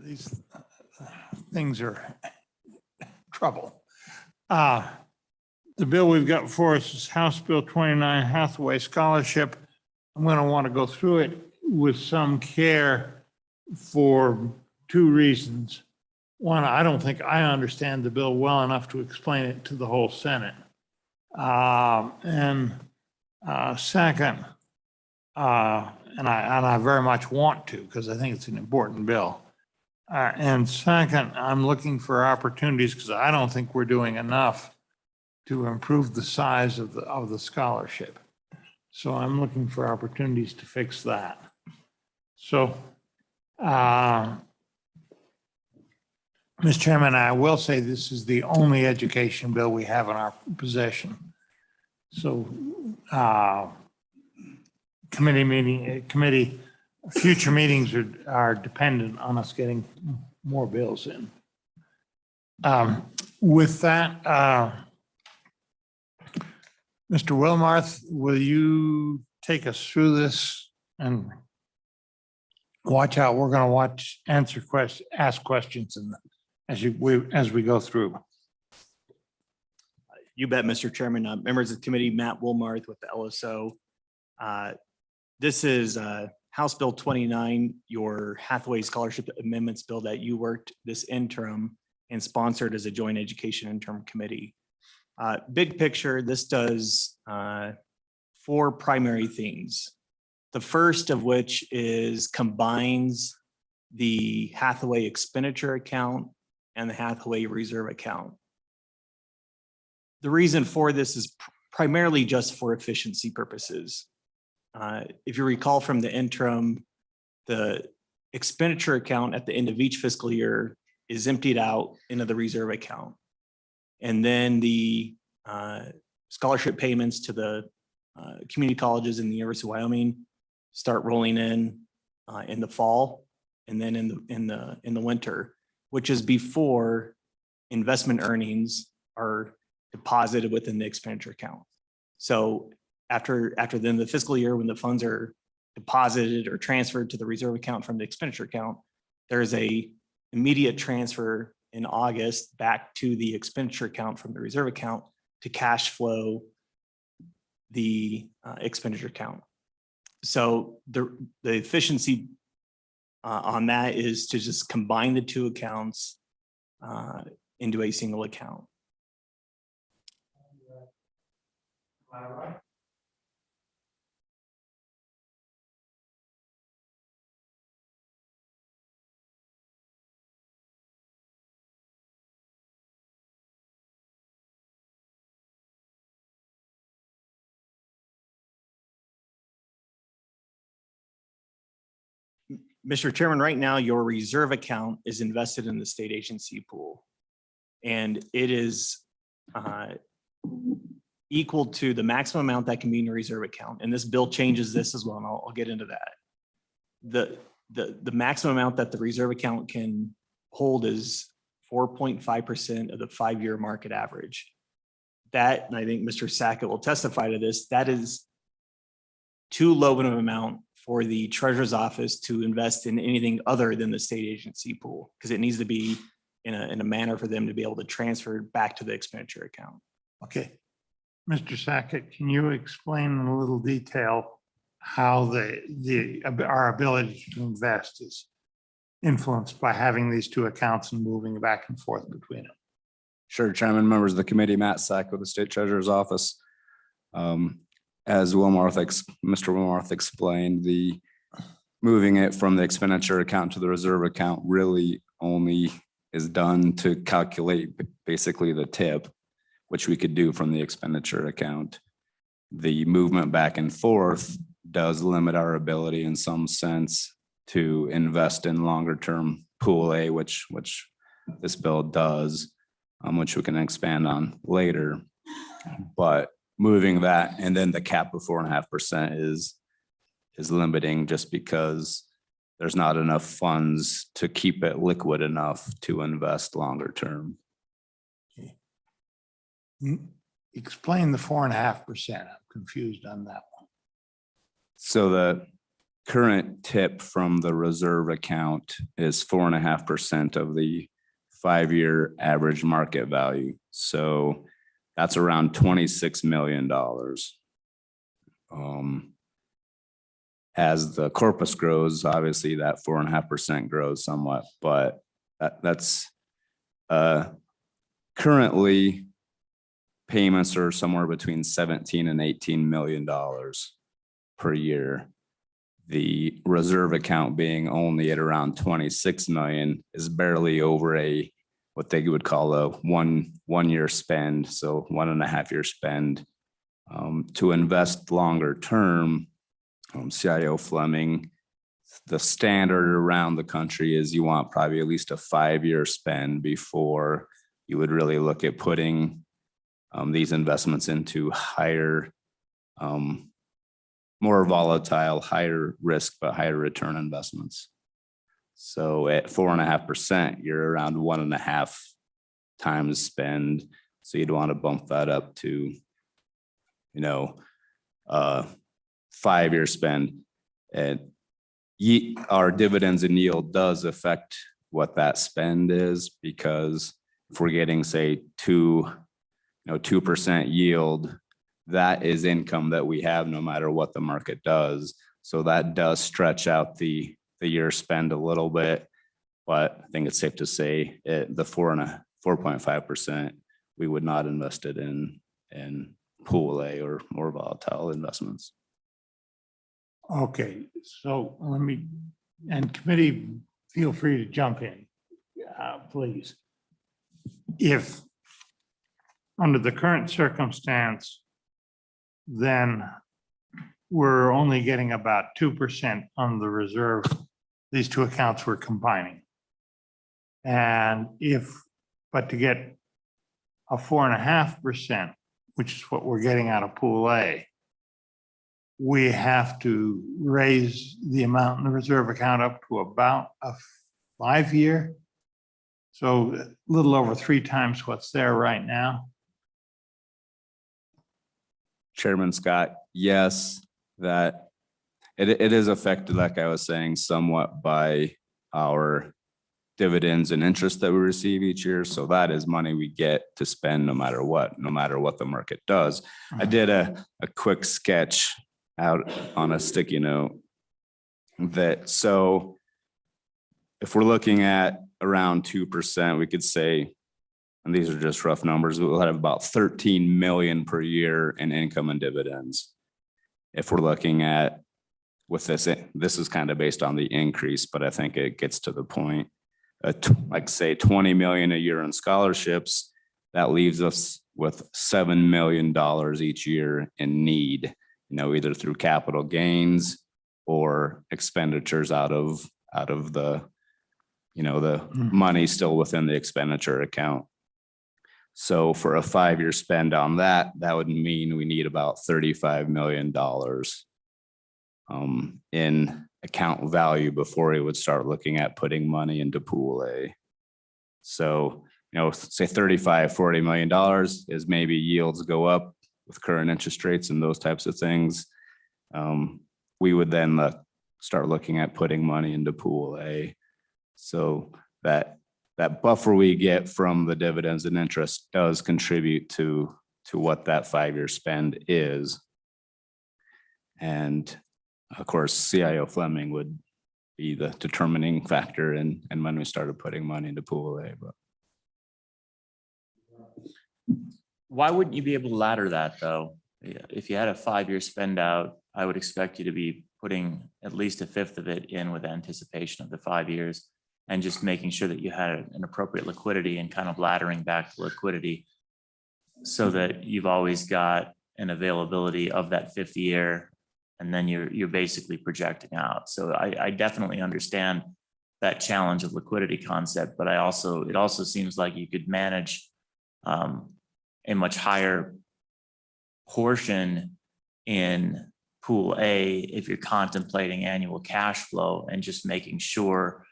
these things are trouble. The bill we've got before us is House Bill 29, Hathaway Scholarship. I'm going to want to go through it with some care for two reasons. One, I don't think I understand the bill well enough to explain it to the whole Senate. Second, and I very much want to, because I think it's an important bill. And second, I'm looking for opportunities because I don't think we're doing enough to improve the size of the scholarship. So I'm looking for opportunities to fix that. So, Mr. Chairman, I will say this is the only education bill we have in our possession. So, future meetings are dependent on us getting more bills in. With that, Mr. Wilmarth, will you take us through this and watch out? We're going to ask questions as we go through. You bet, Mr. Chairman. Members of the committee, Matt Wilmarth with the LSO. This is House Bill 29, your Hathaway Scholarship Amendments bill that you worked this interim and sponsored as a joint education interim committee. Big picture, this does 4 primary things. The first of which is combines the Hathaway expenditure account and the Hathaway reserve account. The reason for this is primarily just for efficiency purposes. If you recall from the interim, the expenditure account at the end of each fiscal year is emptied out into the reserve account. And then the scholarship payments to the community colleges in the University of Wyoming start rolling in the fall and then in the winter, which is before investment earnings are deposited within the expenditure account. So after then the fiscal year, when the funds are deposited or transferred to the reserve account from the expenditure account, there's a immediate transfer in August back to the expenditure account from the reserve account to cash flow the expenditure account. So the efficiency on that is to just combine the two accounts into a single account. Mr. Chairman, right now your reserve account is invested in the state agency pool, and it is equal to the maximum amount that can be in your reserve account. And this bill changes this as well, and I'll get into that. The maximum amount that the reserve account can hold is 4.5% of the 5-year market average. That, and I think Mr. Sackett will testify to this, that is too low of an amount for the treasurer's office to invest in anything other than the state agency pool, because it needs to be in a manner for them to be able to transfer back to the expenditure account. Okay. Mr. Sackett, can you explain in a little detail how our ability to invest is influenced by having these two accounts and moving back and forth between them? Sure, Chairman, members of the committee, Matt Sack with the State Treasurer's Office. As Mr. Wilmarth explained, the moving it from the expenditure account to the reserve account really only is done to calculate basically the tip, which we could do from the expenditure account. The movement back and forth does limit our ability in some sense to invest in longer term pool A, which this bill does, which we can expand on later. But moving that and then the cap of 4.5% is limiting, just because there's not enough funds to keep it liquid enough to invest longer term. Explain the 4.5%. I'm confused on that one. So current tip from the reserve account is 4.5% of the 5-year average market value. So that's around $26 million. As the corpus grows, obviously that 4.5% grows somewhat, but that's currently payments are somewhere between 17 and $18 million per year. The reserve account being only at around 26 million is barely over what they would call a one year spend. So 1.5 year spend. To invest longer term, CIO Fleming, the standard around the country is you want probably at least a 5-year spend before you would really look at putting these investments into higher, more volatile, higher risk, but higher return investments. So at 4.5%, you're around 1.5 times spend. So you'd want to bump that up to, 5-year spend. And our dividends and yield does affect what that spend is, because if we're getting, say, 2% yield, that is income that we have no matter what the market does. So that does stretch out the year spend a little bit, but I think it's safe to say the 4.5%, we would not invest it in pool A or more volatile investments. Okay, so and committee, feel free to jump in, please. If under the current circumstance, then we're only getting about 2% on the reserve. These two accounts we're combining. And but to get a 4.5%, which is what we're getting out of pool A, we have to raise the amount in the reserve account up to about a 5-year. So a little over 3 times what's there right now. Chairman Scott, yes, that it is affected, like I was saying, somewhat by our dividends and interest that we receive each year. So that is money we get to spend no matter what the market does. I did a quick sketch out on a sticky note so if we're looking at around 2%, we could say, and these are just rough numbers, we'll have about 13 million per year in income and dividends. If we're looking at with this is kind of based on the increase, but I think it gets to the point. Like say 20 million a year in scholarships, that leaves us with $7 million each year in need, either through capital gains or expenditures out of the, the money still within the expenditure account. So for a 5-year spend on that would mean we need about $35 million in account value before we would start looking at putting money into pool A. So, say $35-40 million is maybe yields go up with current interest rates and those types of things. We would then start looking at putting money into pool A. So that buffer we get from the dividends and interest does contribute to what that 5-year spend is. And of course, CIO Fleming would be the determining factor and when we started putting money into pool A. But why wouldn't you be able to ladder that though? If you had a 5-year spend out, I would expect you to be putting at least 1/5 of it in with anticipation of the 5 years and just making sure that you had an appropriate liquidity and kind of laddering back to liquidity so that you've always got an availability of that 5th year, and then you're basically projecting out. So I definitely understand that challenge of liquidity concept, but it also seems like you could manage a much higher portion in pool A if you're contemplating annual cash flow and just making sure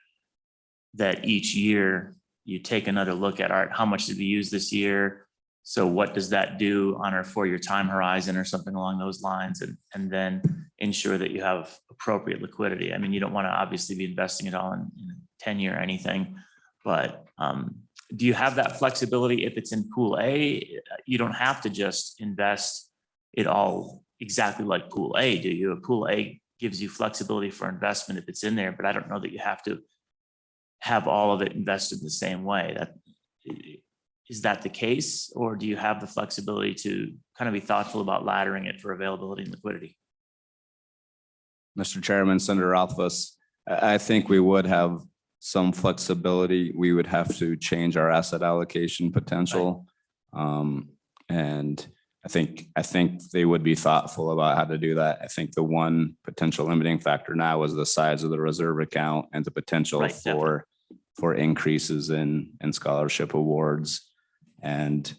that each year you take another look at, all right, how much did we use this year? So what does that do on our 4-year time horizon or something along those lines? And then ensure that you have appropriate liquidity. I mean, you don't want to obviously be investing it all in 10-year or anything, but do you have that flexibility if it's in pool A? You don't have to just invest it all exactly like pool A, do you? A pool A gives you flexibility for investment if it's in there, but I don't know that you have to have all of it invested the same way. Is that the case? Or do you have the flexibility to kind of be thoughtful about laddering it for availability and liquidity? Mr. Chairman, Senator Alphas, I think we would have some flexibility. We would have to change our asset allocation potential. And I think they would be thoughtful about how to do that. I think the one potential limiting factor now is the size of the reserve account and the potential Right, for increases in scholarship awards. And,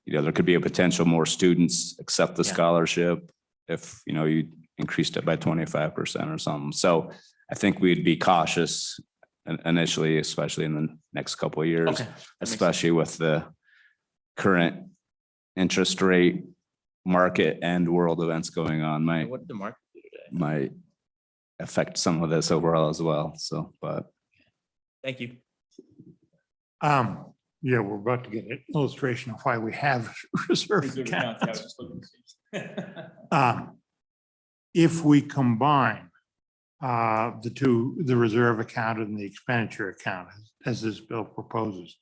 there could be a potential more students accept the Yeah. scholarship if, you increased it by 25% or something. So I think we'd be cautious initially, especially in the next couple of years, Okay, that makes sense. especially with the current interest rate market and world events going on What did the market do today? might affect some of this overall as well. So, but Thank you. Yeah, we're about to get an illustration of why we have reserve accounts. If we combine the reserve account and the expenditure account, as this bill proposes,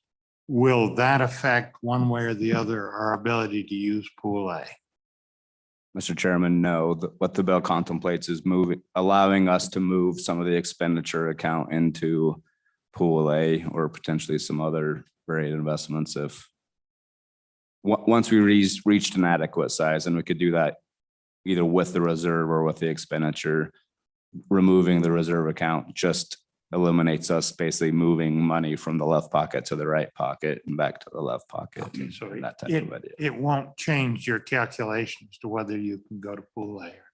will that affect one way or the other our ability to use pool A? Mr. Chairman, no, what the bill contemplates is allowing us to move some of the expenditure account into pool A or potentially some other varied investments if once we reached an adequate size, and we could do that either with the reserve or with the expenditure. Removing the reserve account just eliminates us basically moving money from the left pocket to the right pocket and back to the left pocket. Okay, so and that type of idea. it won't change your calculations to whether you can go to pool A or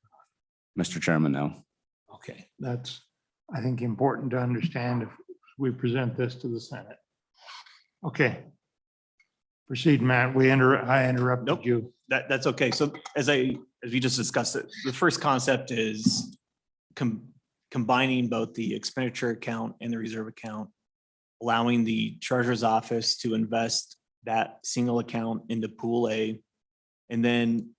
Mr. Chairman, no. not. Okay, that's, I think, important to understand if we present this to the Senate. Okay. Proceed, Matt. I interrupted Nope. you. That's okay. So as we just discussed it, the first concept is combining both the expenditure account and the reserve account, allowing the treasurer's office to invest that single account into pool A. And then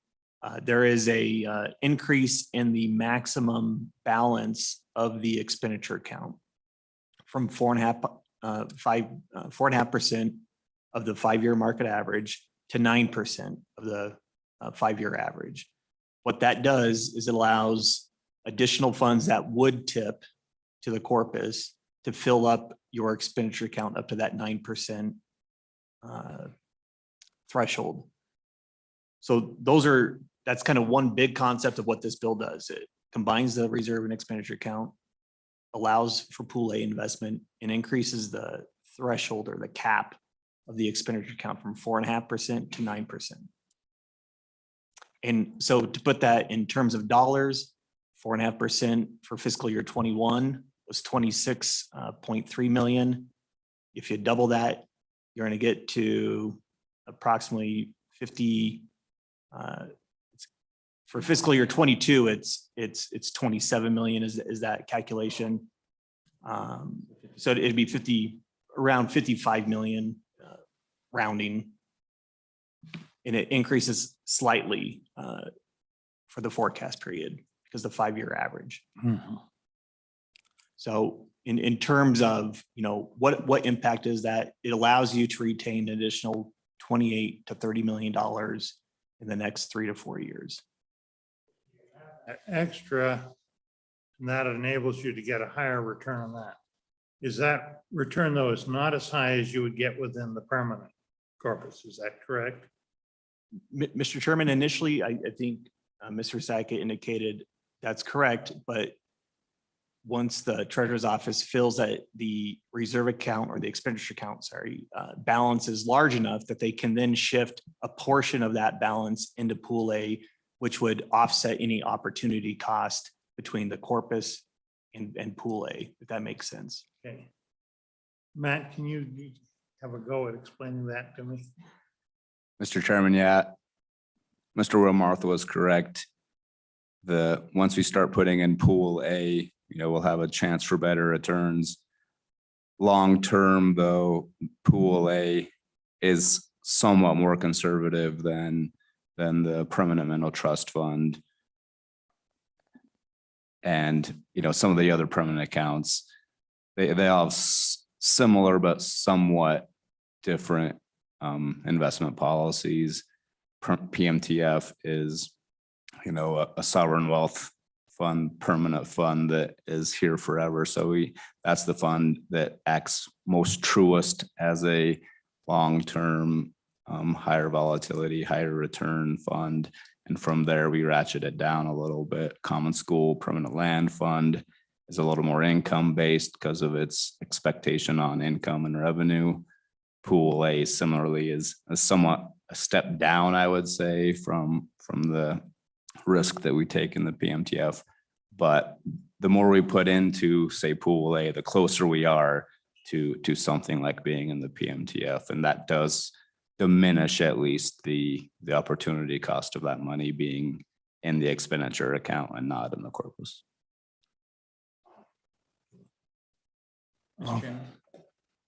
there is a increase in the maximum balance of the expenditure account from 4.5% of the 5-year market average to 9% of the 5-year average. What that does is it allows additional funds that would tip to the corpus to fill up your expenditure account up to that 9% threshold. So that's kind of one big concept of what this bill does. It combines the reserve and expenditure account, allows for pool A investment, and increases the threshold or the cap of the expenditure account from 4.5% to 9%. And so to put that in terms of dollars, 4.5% for fiscal year 21 was 26.3 million. If you double that, you're going to get to approximately 50. For fiscal year 22, it's 27 million is that calculation. So it'd be around 55 million rounding. And it increases slightly for the forecast period because the 5-year average. Mhm. So in terms of, what impact is that? It allows you to retain an additional $28 to $30 million in the next 3 to 4 years. Extra, and that enables you to get a higher return on that. Is that return, though, is not as high as you would get within the permanent corpus? Is that correct? Mr. Chairman, initially, I think Mr. Sackett indicated that's correct, but once the treasurer's office feels that the reserve account or the expenditure account, balance is large enough that they can then shift a portion of that balance into pool A, which would offset any opportunity cost between the corpus and pool A, if that makes sense. Okay. Matt, can you have a go at explaining that to me? Mr. Chairman, yeah. Mr. Wilmarth was correct. Once we start putting in pool A, we'll have a chance for better returns. Long-term though, pool A is somewhat more conservative than the permanent mineral trust fund. And, some of the other permanent accounts, they all have similar but somewhat different investment policies. PMTF is, a sovereign wealth fund, permanent fund that is here forever. So that's the fund that acts most truest as a long-term, higher volatility, higher return fund. And from there, we ratchet it down a little bit. Common School Permanent Land Fund is a little more income-based because of its expectation on income and revenue. Pool A similarly is somewhat a step down, I would say, from the risk that we take in the PMTF. But the more we put into, say, Pool A, the closer we are to something like being in the PMTF. And that does diminish at least the opportunity cost of that money being in the expenditure account and not in the corpus.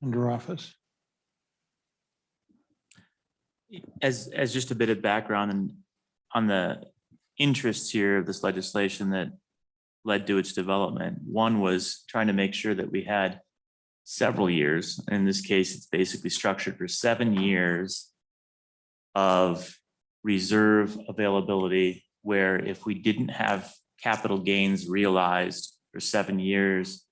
Under office. As just a bit of background and on the interests here of this legislation that led to its development, one was trying to make sure that we had several years. In this case, it's basically structured for 7 years of reserve availability, where if we didn't have capital gains realized for 7 years,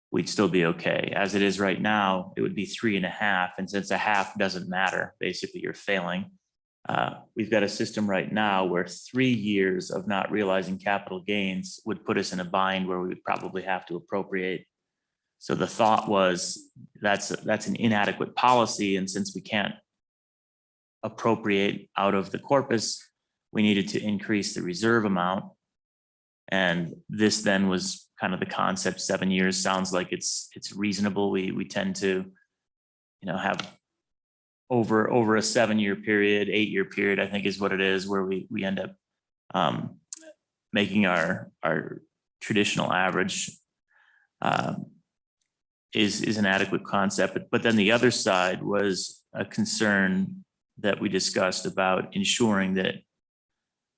we'd still be okay. As it is right now, it would be 3.5. And since a half doesn't matter, basically you're failing. We've got a system right now where 3 years of not realizing capital gains would put us in a bind where we would probably have to appropriate. So the thought was that's an inadequate policy. And since we can't appropriate out of the corpus, we needed to increase the reserve amount. And this then was kind of the concept. 7 years sounds like it's reasonable. We tend to, have over a 7-year period, 8-year period, I think is what it is, where we end up making our traditional average is an adequate concept. But then the other side was a concern that we discussed about ensuring that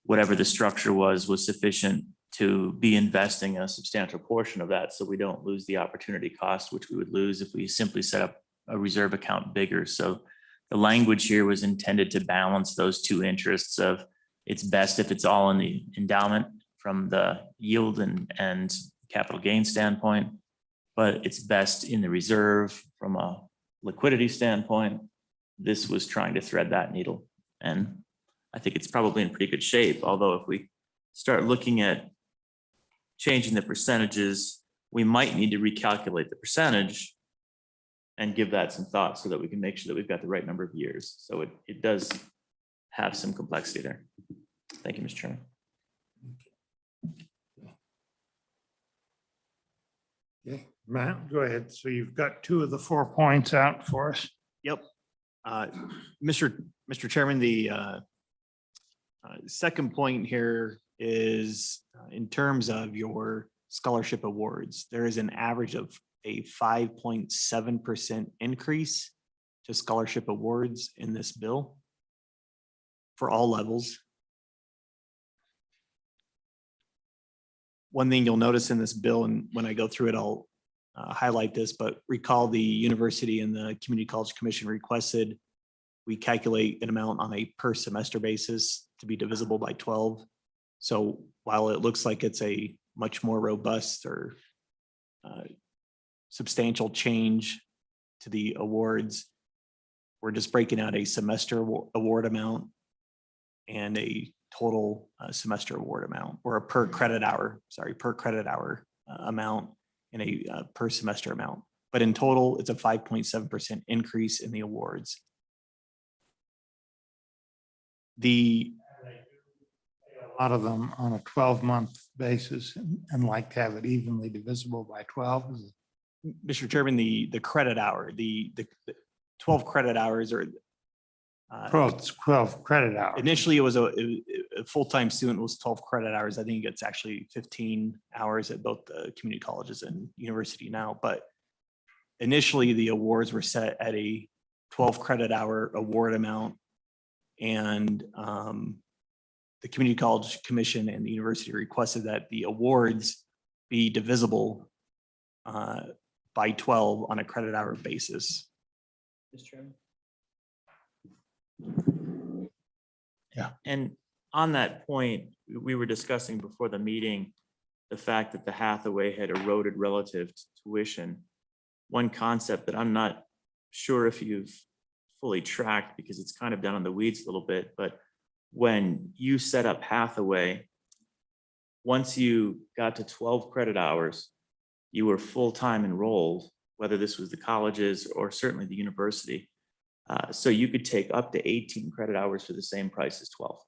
whatever the structure was sufficient to be investing a substantial portion of that, so we don't lose the opportunity cost, which we would lose if we simply set up a reserve account bigger. So the language here was intended to balance those two interests of it's best if it's all in the endowment from the yield and capital gain standpoint, but it's best in the reserve from a liquidity standpoint. This was trying to thread that needle. And I think it's probably in pretty good shape. Although if we start looking at changing the percentages, we might need to recalculate the percentage and give that some thought so that we can make sure that we've got the right number of years. So it does have some complexity there. Thank you, Mr. Chairman. Okay, Matt, go ahead. So you've got 2 of the 4 points out for us. Yep. Mr. Chairman, the second point here is in terms of your scholarship awards, there is an average of a 5.7% increase to scholarship awards in this bill for all levels. One thing you'll notice in this bill, and when I go through it, I'll highlight this, but recall the university and the Community College Commission requested we calculate an amount on a per semester basis to be divisible by 12. So while it looks like it's a much more robust or substantial change to the awards, we're just breaking out a semester award amount and a total semester award amount, or a per credit hour amount and a per semester amount. But in total, it's a 5.7% increase in the awards. A lot of them on a 12-month basis and like to have it evenly divisible by 12. Mr. Chairman, the credit hour, the 12 credit hours, or uh, 12 credit hours. initially it was a full-time student was 12 credit hours. I think it's actually 15 hours at both the community colleges and university now, but initially the awards were set at a 12 credit hour award amount. And the community college commission and the university requested that the awards be divisible by 12 on a credit hour basis. Mr. Chairman? Yeah. And on that point, we were discussing before the meeting, the fact that the Hathaway had eroded relative to tuition. One concept that I'm not sure if you've fully tracked because it's kind of down in the weeds a little bit, but when you set up Hathaway, once you got to 12 credit hours, you were full-time enrolled, whether this was the colleges or certainly the university. So you could take up to 18 credit hours for the same price as 12.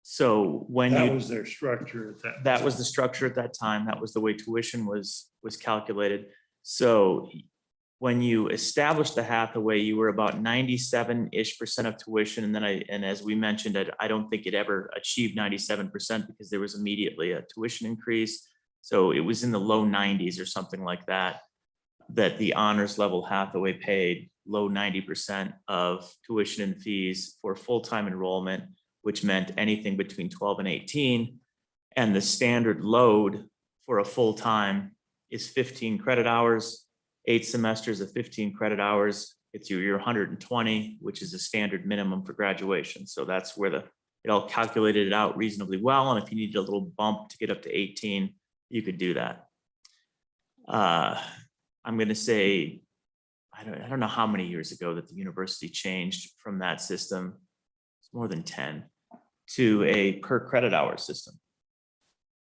So when That you, was their structure at that. that was the structure at that time. That was the way tuition was calculated. So when you established the Hathaway, you were about 97-ish% of tuition. And then and as we mentioned, I don't think it ever achieved 97% because there was immediately a tuition increase. So it was in the low 90s or something like that, that the honors level Hathaway paid low 90% of tuition and fees for full-time enrollment, which meant anything between 12 and 18. And the standard load for a full-time is 15 credit hours. 8 semesters of 15 credit hours, it's your 120, which is a standard minimum for graduation. So that's where it all calculated it out reasonably well. And if you needed a little bump to get up to 18, you could do that. I'm going to say, I don't know how many years ago that the university changed from that system. It's more than 10 to a per credit hour system.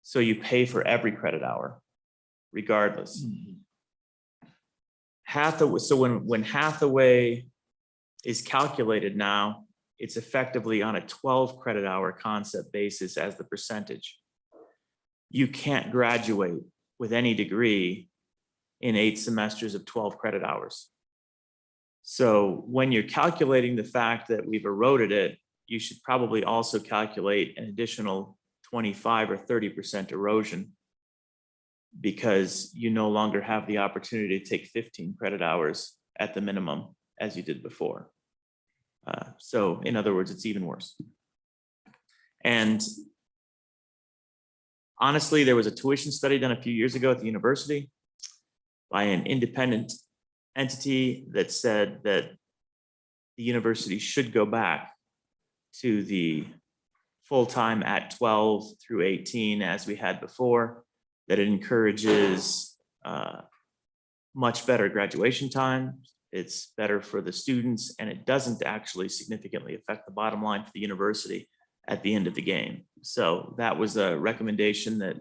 So you pay for every credit hour, regardless. Hathaway, so when Hathaway is calculated now, it's effectively on a 12 credit hour concept basis as the percentage. You can't graduate with any degree in 8 semesters of 12 credit hours. So when you're calculating the fact that we've eroded it, you should probably also calculate an additional 25 or 30% erosion, because you no longer have the opportunity to take 15 credit hours at the minimum as you did before. So in other words, it's even worse. And honestly, there was a tuition study done a few years ago at the university by an independent entity that said that the university should go back to the full-time at 12 through 18 as we had before, that it encourages much better graduation time. It's better for the students, and it doesn't actually significantly affect the bottom line for the university at the end of the game. So that was a recommendation that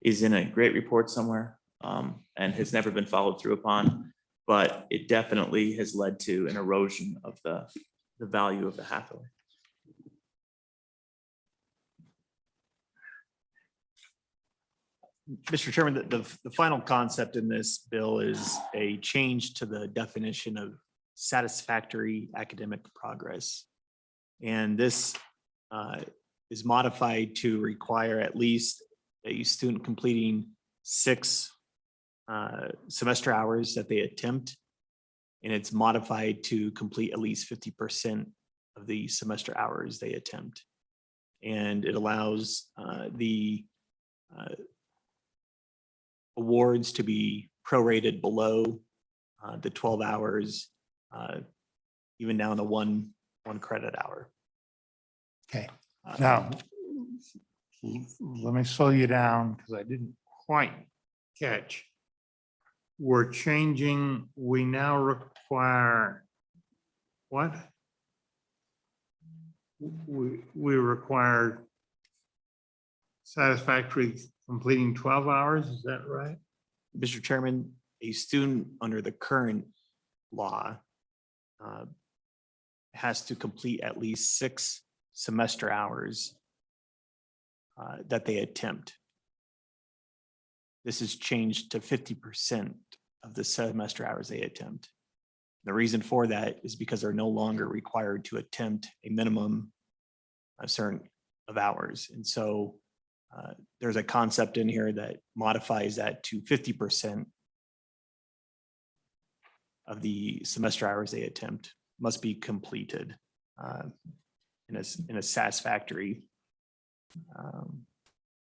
is in a great report somewhere and has never been followed through upon, but it definitely has led to an erosion of the value of the Hathaway. Mr. Chairman, the final concept in this bill is a change to the definition of satisfactory academic progress. And this is modified to require at least a student completing 6 semester hours that they attempt. And it's modified to complete at least 50% of the semester hours they attempt. And it allows the awards to be prorated below the 12 hours, even down to one credit hour. Okay, now, let me slow you down because I didn't quite catch. We're changing, we now require what? We require satisfactory completing 12 hours, is that right? Mr. Chairman, a student under the current law has to complete at least 6 semester hours that they attempt. This is changed to 50% of the semester hours they attempt. The reason for that is because they're no longer required to attempt a minimum a certain of hours. And so there's a concept in here that modifies that to 50% of the semester hours they attempt must be completed in a satisfactory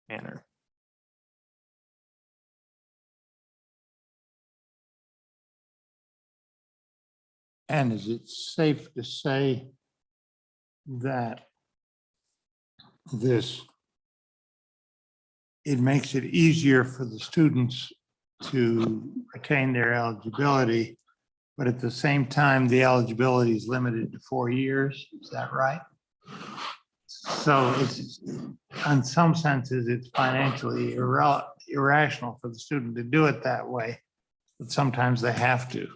manner. And is it safe to say that it makes it easier for the students to retain their eligibility, but at the same time, the eligibility is limited to 4 years? Is that right? So it's, in some senses, it's financially irrational for the student to do it that way, but sometimes they have to.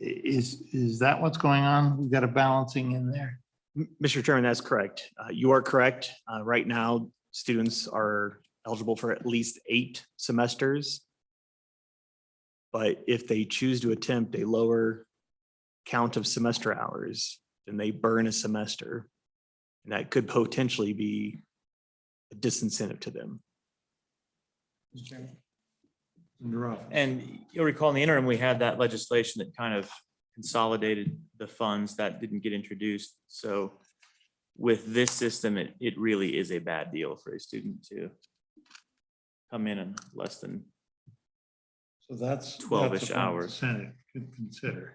Is that what's going on? We've got a balancing in there. Mr. Chairman, that's correct. You are correct. Right now, students are eligible for at least 8 semesters. But if they choose to attempt a lower count of semester hours, then they burn a semester. And that could potentially be a disincentive to them. And you'll recall in the interim, we had that legislation that kind of consolidated the funds that didn't get introduced. So with this system, it really is a bad deal for a student to come in less than So that's 12-ish a point hours. the Senate could consider.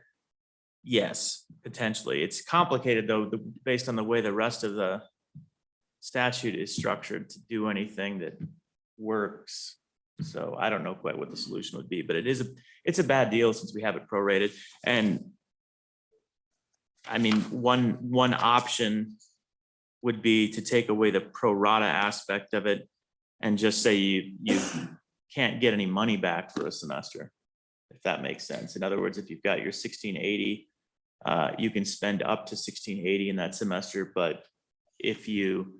Yes, potentially. It's complicated though, based on the way the rest of the statute is structured to do anything that works. So I don't know quite what the solution would be, but it's a bad deal since we have it prorated. And I mean, one option would be to take away the pro rata aspect of it and just say you can't get any money back for a semester, if that makes sense. In other words, if you've got your 1680, you can spend up to 1680 in that semester, but if you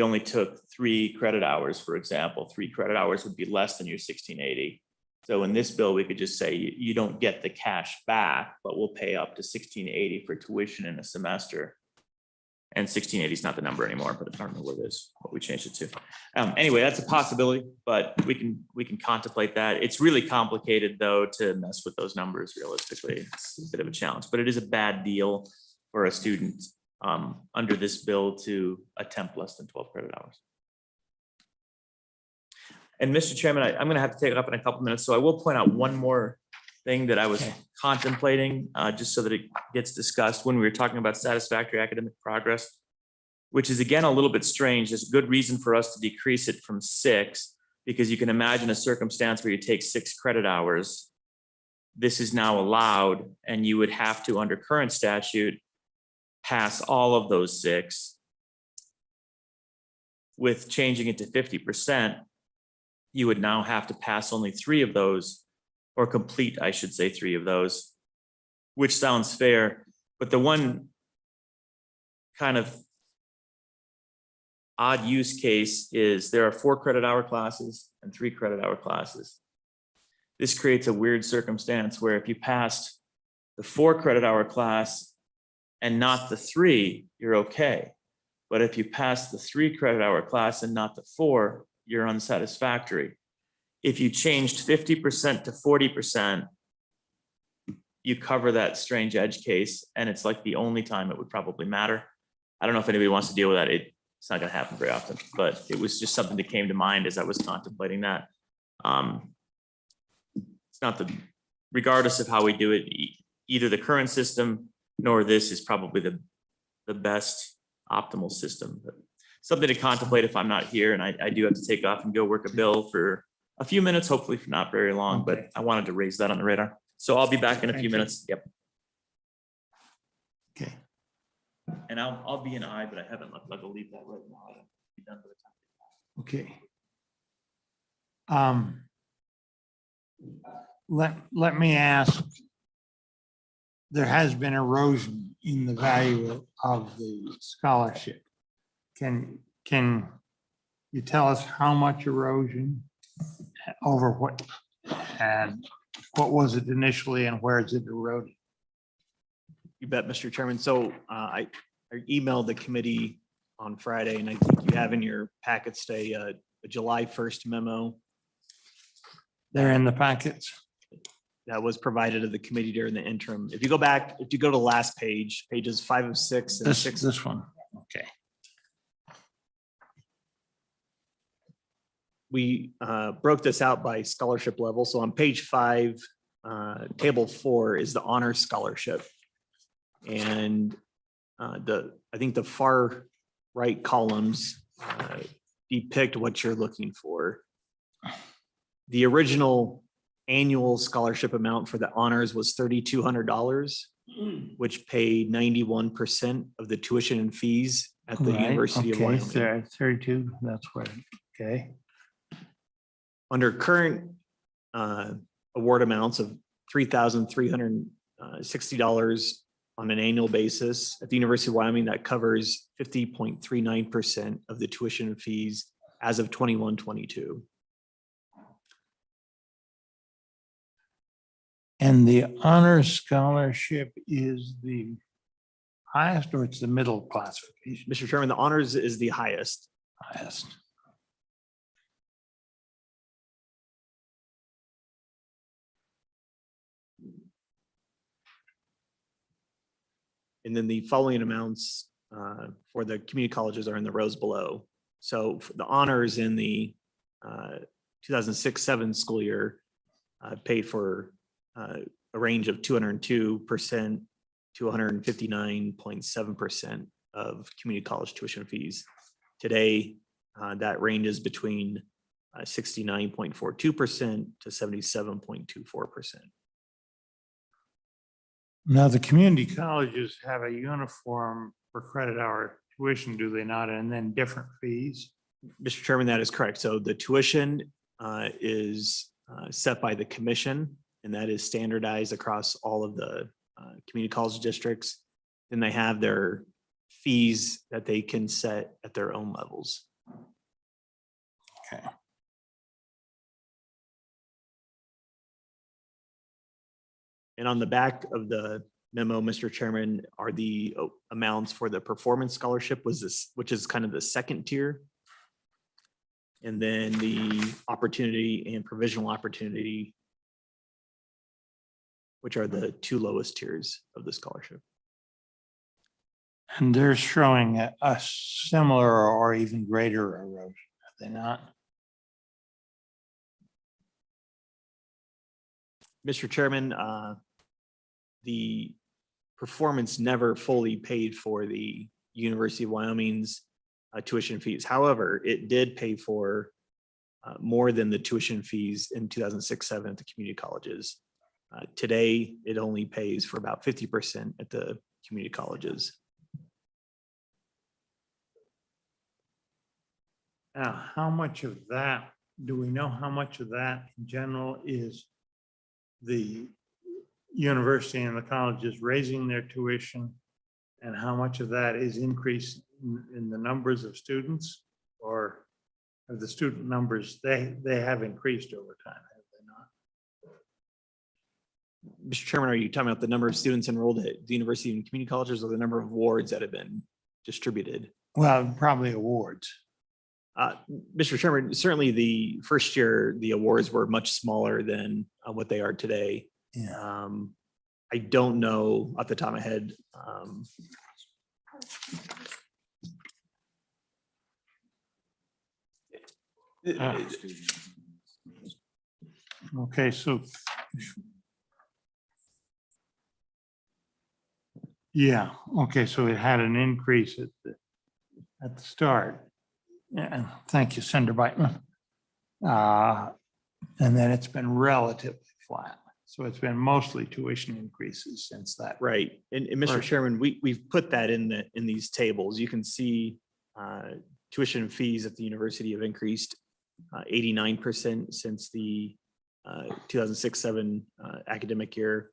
only took 3 credit hours, for example, 3 credit hours would be less than your 1680. So in this bill, we could just say you don't get the cash back, but we'll pay up to 1680 for tuition in a semester. And 1680 is not the number anymore, but I don't know what it is, what we changed it to. Anyway, that's a possibility, but we can contemplate that. It's really complicated though to mess with those numbers realistically. It's a bit of a challenge, but it is a bad deal for a student under this bill to attempt less than 12 credit hours. And Mr. Chairman, I'm going to have to take it up in a couple minutes, so I will point out one more thing that I was contemplating, just so that it gets discussed when we were talking about satisfactory academic progress, which is again a little bit strange. There's a good reason for us to decrease it from 6, because you can imagine a circumstance where you take 6 credit hours. This is now allowed, and you would have to, under current statute, pass all of those 6. With changing it to 50%, you would now have to pass only 3 of those, or complete, I should say, 3 of those, which sounds fair. But the one kind of odd use case is there are 4 credit hour classes and 3 credit hour classes. This creates a weird circumstance where if you passed the 4 credit hour class and not the 3, you're okay. But if you pass the 3 credit hour class and not the 4, you're unsatisfactory. If you changed 50% to 40%, you cover that strange edge case, and it's like the only time it would probably matter. I don't know if anybody wants to deal with that. It's not going to happen very often, but it was just something that came to mind as I was contemplating that. It's not regardless of how we do it, either the current system nor this is probably the best optimal system. But something to contemplate if I'm not here, and I do have to take off and go work a bill for a few minutes, hopefully for not very long, but I wanted to raise that on the radar. So I'll be back in a few minutes. Yep. Okay. And I'll be an I, but I haven't left. I'll leave that right now. I'll be done by the time. Okay. Let me ask, there has been erosion in the value of the scholarship. Can you tell us how much erosion over what, and what was it initially and where is it eroded? You bet, Mr. Chairman. So I emailed the committee on Friday, and I think you have in your packets a July 1st memo They're in the packets. that was provided to the committee during the interim. If you go back, if you go to the last page, pages 5 of 6 and 6. This one. Okay. We broke this out by scholarship level. So on page 5, table 4 is the honor scholarship. And I think the far right columns depict what you're looking for. The original annual scholarship amount for the honors was $3,200, which paid 91% of the tuition and fees at the University of Wyoming. 32, that's where, okay. Under current award amounts of $3,360 on an annual basis at the University of Wyoming, that covers 50.39% of the tuition and fees as of 21-22. And the honor scholarship is the highest or it's the middle classification? Mr. Chairman, the honors is the highest. Highest. And then the following amounts for the community colleges are in the rows below. So for the honors in the 2006-07 school year paid for a range of 202% to 159.7% of community college tuition fees. Today, that ranges between 69.42% to 77.24%. Now, the community colleges have a uniform per credit hour tuition, do they not? And then different fees? Mr. Chairman, that is correct. So the tuition is set by the commission, and that is standardized across all of the community college districts. Then they have their fees that they can set at their own levels. Okay. And on the back of the memo, Mr. Chairman, are the amounts for the performance scholarship, which is kind of the second tier. And then the opportunity and provisional opportunity, which are the two lowest tiers of the scholarship. And they're showing a similar or even greater erosion, are they not? Mr. Chairman, the performance never fully paid for the University of Wyoming's tuition fees. However, it did pay for more than the tuition fees in 2006-07 at the community colleges. Today, it only pays for about 50% at the community colleges. Now, how much of that, do we know how much of that in general is the university and the colleges raising their tuition? And how much of that is increase in the numbers of students, or are the student numbers, they have increased over time, have they not? Mr. Chairman, are you talking about the number of students enrolled at the university and community colleges, or the number of awards that have been distributed? Well, probably awards. Mr. Chairman, certainly the first year, the awards were much smaller than what they are today. Yeah. I don't know off the top of my head. Okay, so. Yeah, okay, so it had an increase at the start. Yeah, thank you, Senator Biteman. And then it's been relatively flat. So it's been mostly tuition increases since that. Right. And Mr. Right. Chairman, we've put that in these tables. You can see tuition and fees at the university have increased 89% since the 2006-07 academic year.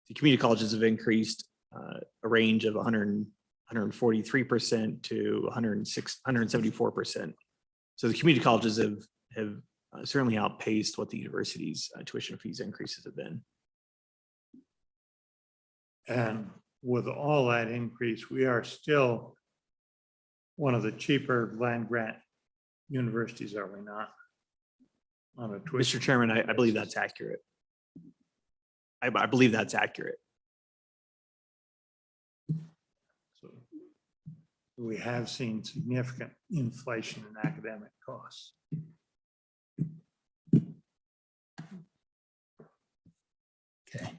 The community colleges have increased a range of 143% to 174%. So the community colleges have certainly outpaced what the university's tuition fees increases have been. And with all that increase, we are still one of the cheaper land grant universities, are we not? On a tuition. Mr. Chairman, I believe that's accurate. I believe that's accurate. So we have seen significant inflation in academic costs. Okay.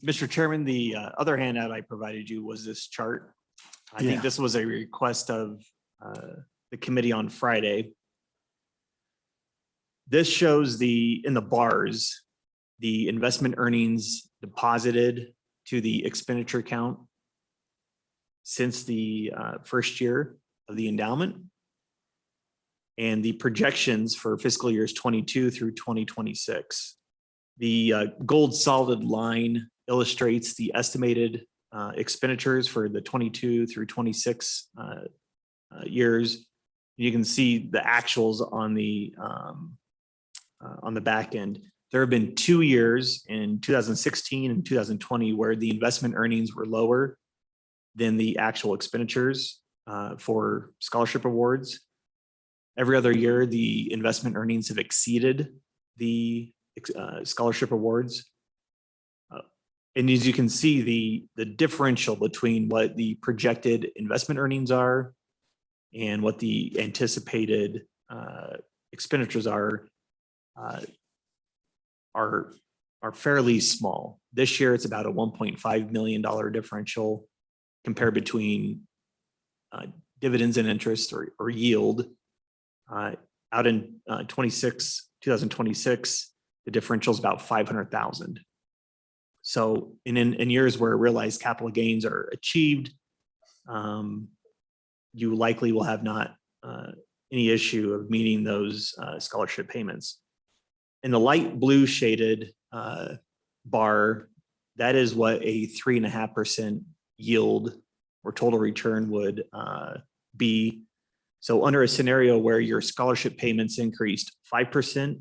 Mr. Chairman, the other handout I provided you was this chart. I Yeah. think this was a request of the committee on Friday. This shows in the bars, the investment earnings deposited to the expenditure account since the first year of the endowment, and the projections for fiscal years 22 through 2026. The gold solid line illustrates the estimated expenditures for the 22 through 26 years. You can see the actuals on the back end. There have been 2 years in 2016 and 2020 where the investment earnings were lower than the actual expenditures for scholarship awards. Every other year, the investment earnings have exceeded the scholarship awards. And as you can see, the differential between what the projected investment earnings are and what the anticipated expenditures are fairly small. This year, it's about a $1.5 million differential compared between dividends and interest or yield. Out in 2026, the differential is about 500,000. So in years where realized capital gains are achieved, you likely will have not any issue of meeting those scholarship payments. In the light blue shaded bar, that is what a 3.5% yield or total return would be. So under a scenario where your scholarship payments increased 5%,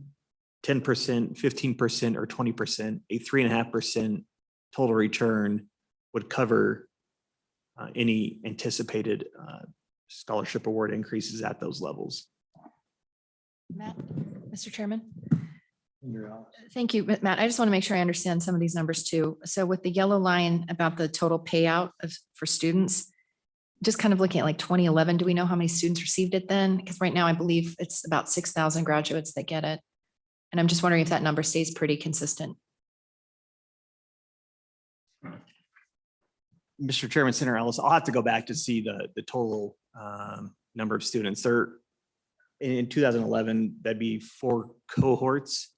10%, 15%, or 20%, a 3.5% total return would cover any anticipated scholarship award increases at those levels. Matt, Mr. Chairman. You're out. Thank you, Matt. I just want to make sure I understand some of these numbers too. So with the yellow line about the total payout for students, just kind of looking at like 2011, do we know how many students received it then? Because right now I believe it's about 6,000 graduates that get it. And I'm just wondering if that number stays pretty consistent. Mr. Chairman, Senator Ellis, I'll have to go back to see the total number of students. There in 2011, that'd be 4 cohorts.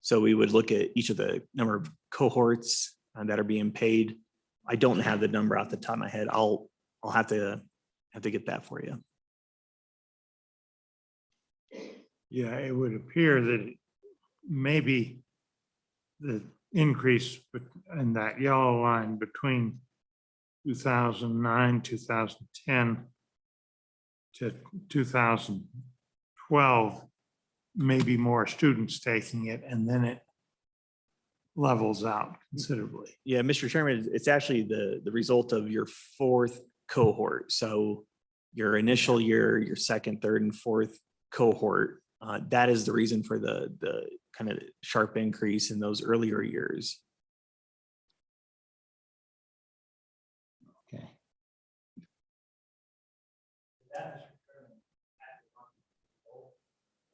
So we would look at each of the number of cohorts that are being paid. I don't have the number off the top of my head. I'll have to get that for you. Yeah, it would appear that maybe the increase in that yellow line between 2009, 2010 to 2012, maybe more students taking it, and then it levels out considerably. Yeah, Mr. Chairman, it's actually the result of your 4th cohort. So your initial year, your 2nd, 3rd, and 4th cohort, that is the reason for the kind of sharp increase in those earlier years. Okay.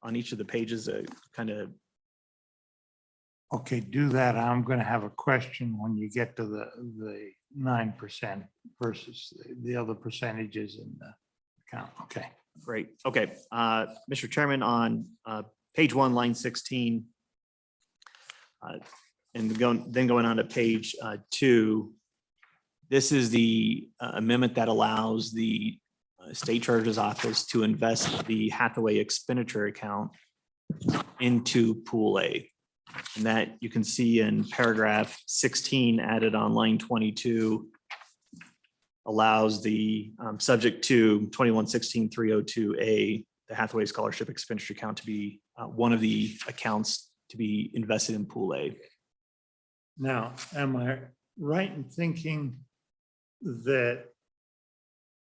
On each of the pages, kind of. Okay, do that. I'm going to have a question when you get to the 9% versus the other percentages in the account. Okay. Great. Okay. Mr. Chairman, on page 1, line 16, and going on to page 2, this is the amendment that allows the state treasurer's office to invest the Hathaway expenditure account into Pool A. And that you can see in paragraph 16 added on line 22 allows the subject to 2116-302A, the Hathaway Scholarship Expenditure Account, to be one of the accounts to be invested in Pool A. Now, am I right in thinking that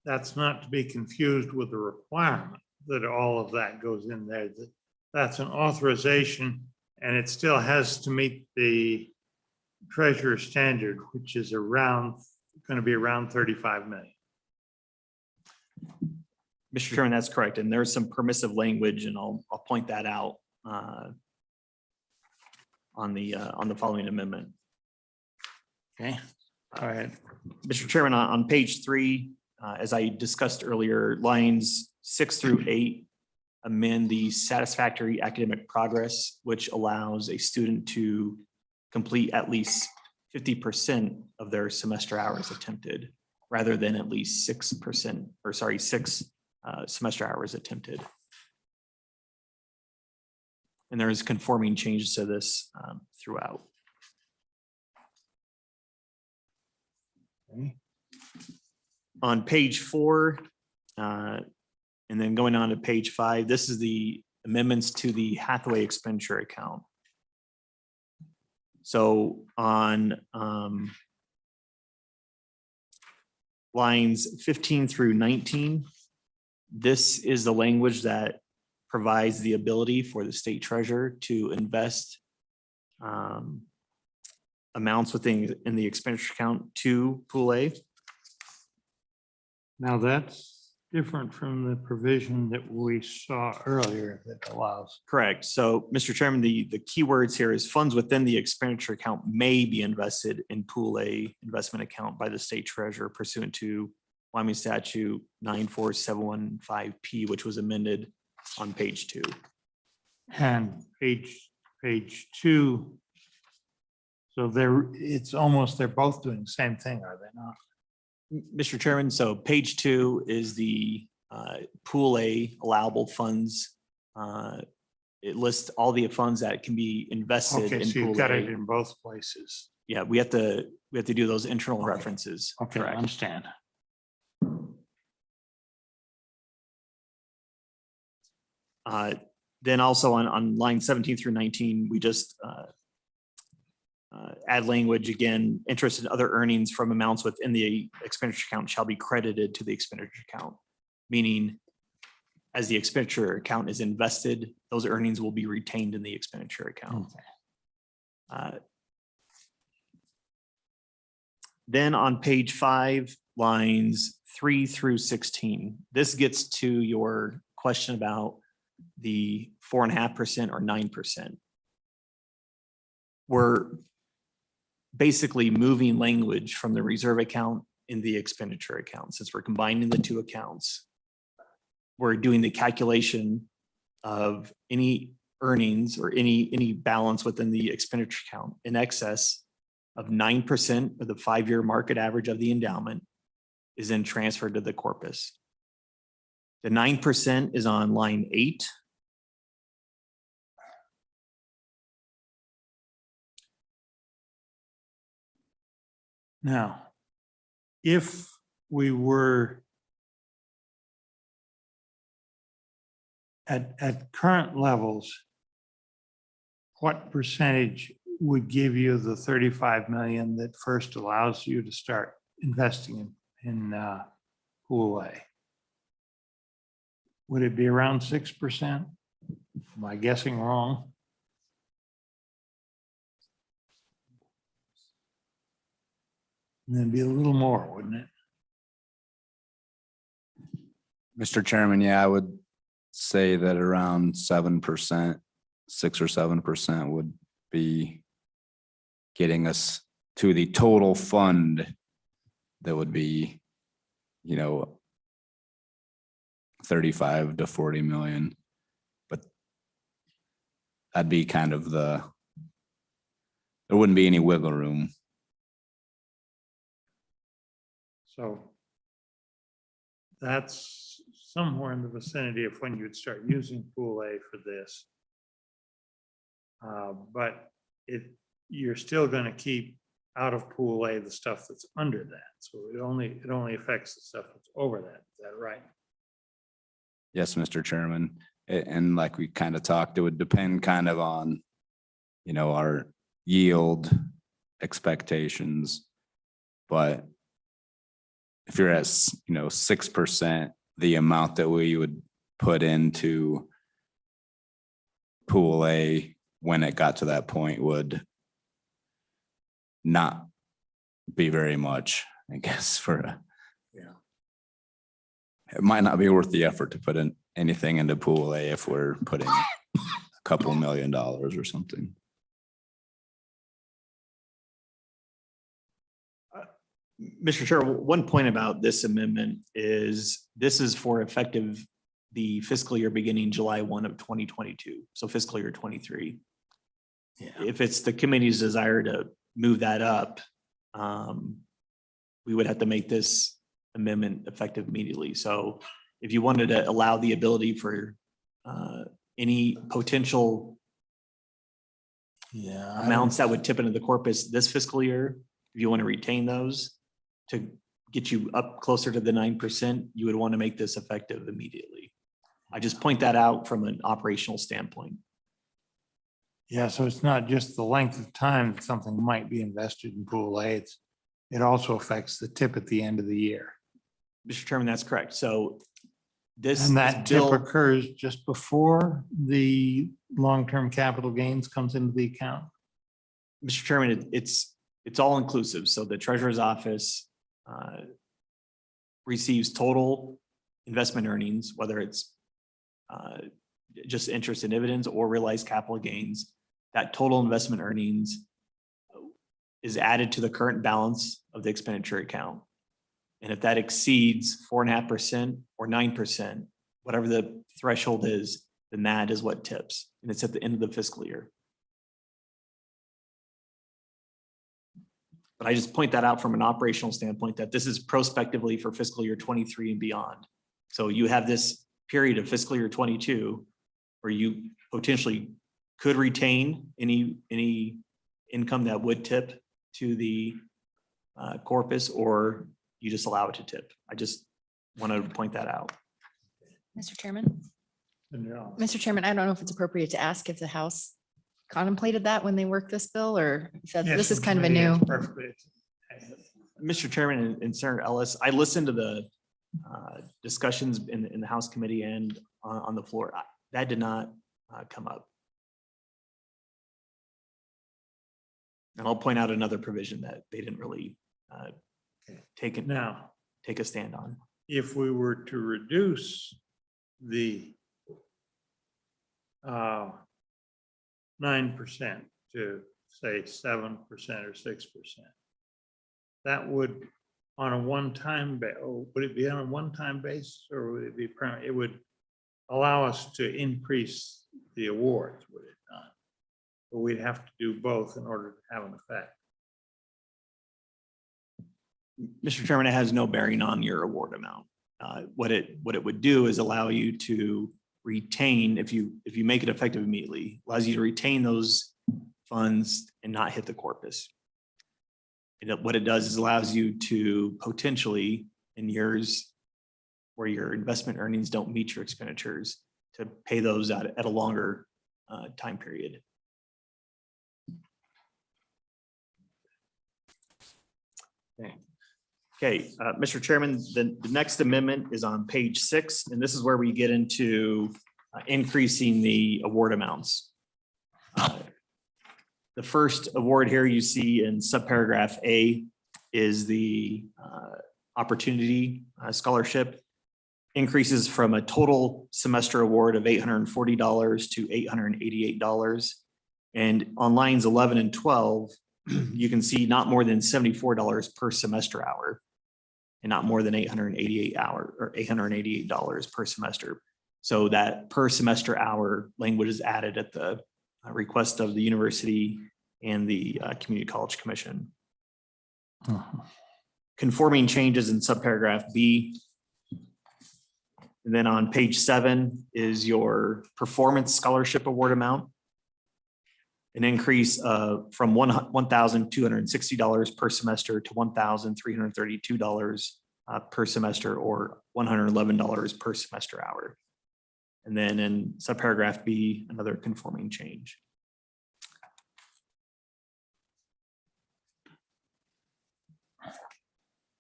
that's not to be confused with the requirement that all of that goys in there, that that's an authorization and it still has to meet the treasurer standard, which is around, going to be around 35 million. Mr. Chairman, that's correct. And there's some permissive language and I'll point that out on the following amendment. Okay, all right. Mr. Chairman, on page 3, as I discussed earlier, lines 6 through 8 amend the satisfactory academic progress, which allows a student to complete at least 50% of their semester hours attempted, rather than at least 6%, or sorry, 6 semester hours attempted. And there is conforming changes to this throughout. Okay. On page 4, and then going on to page 5, this is the amendments to the Hathaway expenditure account. So on lines 15 through 19, this is the language that provides the ability for the state treasurer to invest amounts in the expenditure account to Pool A. Now that's different from the provision that we saw earlier that allows. Correct. So, Mr. Chairman, the key words here is funds within the expenditure account may be invested in Pool A investment account by the state treasurer pursuant to Wyoming statute 94715P, which was amended on page 2. And page 2. So they're both doing the same thing, are they not? Mr. Chairman, so page 2 is the Pool A allowable funds. It lists all the funds that can be invested Okay, in so you've Pool got it A. in both places. Yeah, we have to do those internal Okay. references. Okay, I Correct. understand. Then also on line 17 through 19, we just add language again, interest and other earnings from amounts within the expenditure account shall be credited to the expenditure account. Meaning, as the expenditure account is invested, those earnings will be retained in the expenditure account. Then on page 5, lines 3 through 16, this gets to your question about the 4.5% or 9%. We're basically moving language from the reserve account in the expenditure account. Since we're combining the two accounts, we're doing the calculation of any earnings or any balance within the expenditure account in excess of 9% of the 5-year market average of the endowment is then transferred to the corpus. The 9% is on line 8. Now, if we were at current levels, what percentage would give you the 35 million that first allows you to start investing in Pool A? Would it be around 6%? Am I guessing wrong? And then be a little more, wouldn't it? Mr. Chairman, yeah, I would say that around 7%, 6 or 7% would be getting us to the total fund that would be, 35 to 40 million. But that'd be kind of there wouldn't be any wiggle room. So that's somewhere in the vicinity of when you'd start using Pool A for this. But you're still going to keep out of Pool A the stuff that's under that. So it only affects the stuff that's over that. Is that right? Yes, Mr. Chairman. And like we kind of talked, it would depend kind of on, our yield expectations. But if you're at, 6%, the amount that we would put into pool A when it got to that point would not be very much, I guess, it might not be worth the effort to put in anything into pool A if we're putting a couple $1 million or something. Mr. Chair, one point about this amendment is this is for effective the fiscal year beginning July 1 of 2022, so fiscal year 23. Yeah. If it's the committee's desire to move that up, we would have to make this amendment effective immediately. So if you wanted to allow the ability for any potential Yeah. amounts that would tip into the corpus this fiscal year, if you want to retain those to get you up closer to the 9%, you would want to make this effective immediately. I just point that out from an operational standpoint. Yeah, so it's not just the length of time that something might be invested in pool A, it also affects the tip at the end of the year. Mr. Chairman, that's correct. So this And that tip bill, occurs just before the long-term capital gains comes into the account. Mr. Chairman, it's all inclusive. So the treasurer's office receives total investment earnings, whether it's just interest and dividends or realized capital gains. That total investment earnings is added to the current balance of the expenditure account. And if that exceeds 4.5% or 9%, whatever the threshold is, then that is what tips. And it's at the end of the fiscal year. But I just point that out from an operational standpoint that this is prospectively for fiscal year 23 and beyond. So you have this period of fiscal year 22 where you potentially could retain any income that would tip to the corpus, or you just allow it to tip. I just want to point that out. Mr. Chairman? Mr. Chairman, I don't know if it's appropriate to ask if the House contemplated that when they worked this bill, or if this is kind of a new. Mr. Chairman and Senator Ellis, I listened to the discussions in the House committee and on the floor. That did not come up. And I'll point out another provision that they didn't really take a stand on. If we were to reduce the 9% to say 7% or 6%, that would on a one-time would it be on a one-time basis, or would it be permanent? It would allow us to increase the awards, would it not? But we'd have to do both in order to have an effect. Mr. Chairman, it has no bearing on your award amount. What it would do is allow you to retain, if you make it effective immediately, allows you to retain those funds and not hit the corpus. And what it does is allows you to potentially, in years where your investment earnings don't meet your expenditures, to pay those out at a longer time period. Okay, Mr. Chairman, the next amendment is on page 6, and this is where we get into increasing the award amounts. The first award here you see in subparagraph A is the opportunity scholarship, increases from a total semester award of $840 to $888. And on lines 11 and 12, you can see not more than $74 per semester hour and not more than $888 per semester. So that per semester hour language is added at the request of the university and the Community College Commission. Conforming changes in subparagraph B. And then on page 7 is your performance scholarship award amount. An increase from $1,260 per semester to $1,332 per semester, or $111 per semester hour. And then in subparagraph B, another conforming change.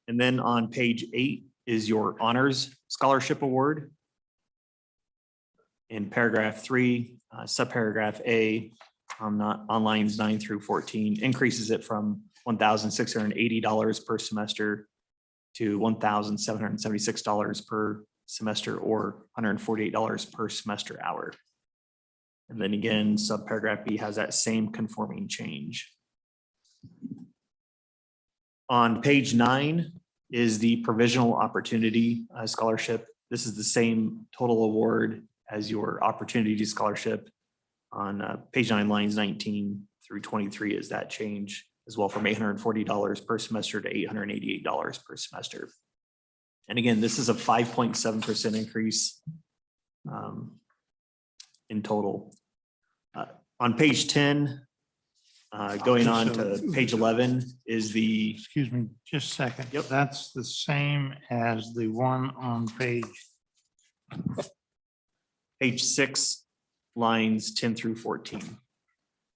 And then on page 8 is your honors scholarship award. In paragraph 3, subparagraph A, on lines 9 through 14, increases it from $1,680 per semester to $1,776 per semester, or $148 per semester hour. And then again, subparagraph B has that same conforming change. On page 9 is the provisional opportunity scholarship. This is the same total award as your opportunity scholarship. On page 9, lines 19 through 23 is that change as well, from $840 per semester to $888 per semester. And again, this is a 5.7% increase in total. On page 10, going on to page 11 is the, Excuse me, just a second. Yep. That's the same as the one on page, page 6, lines 10 through 14.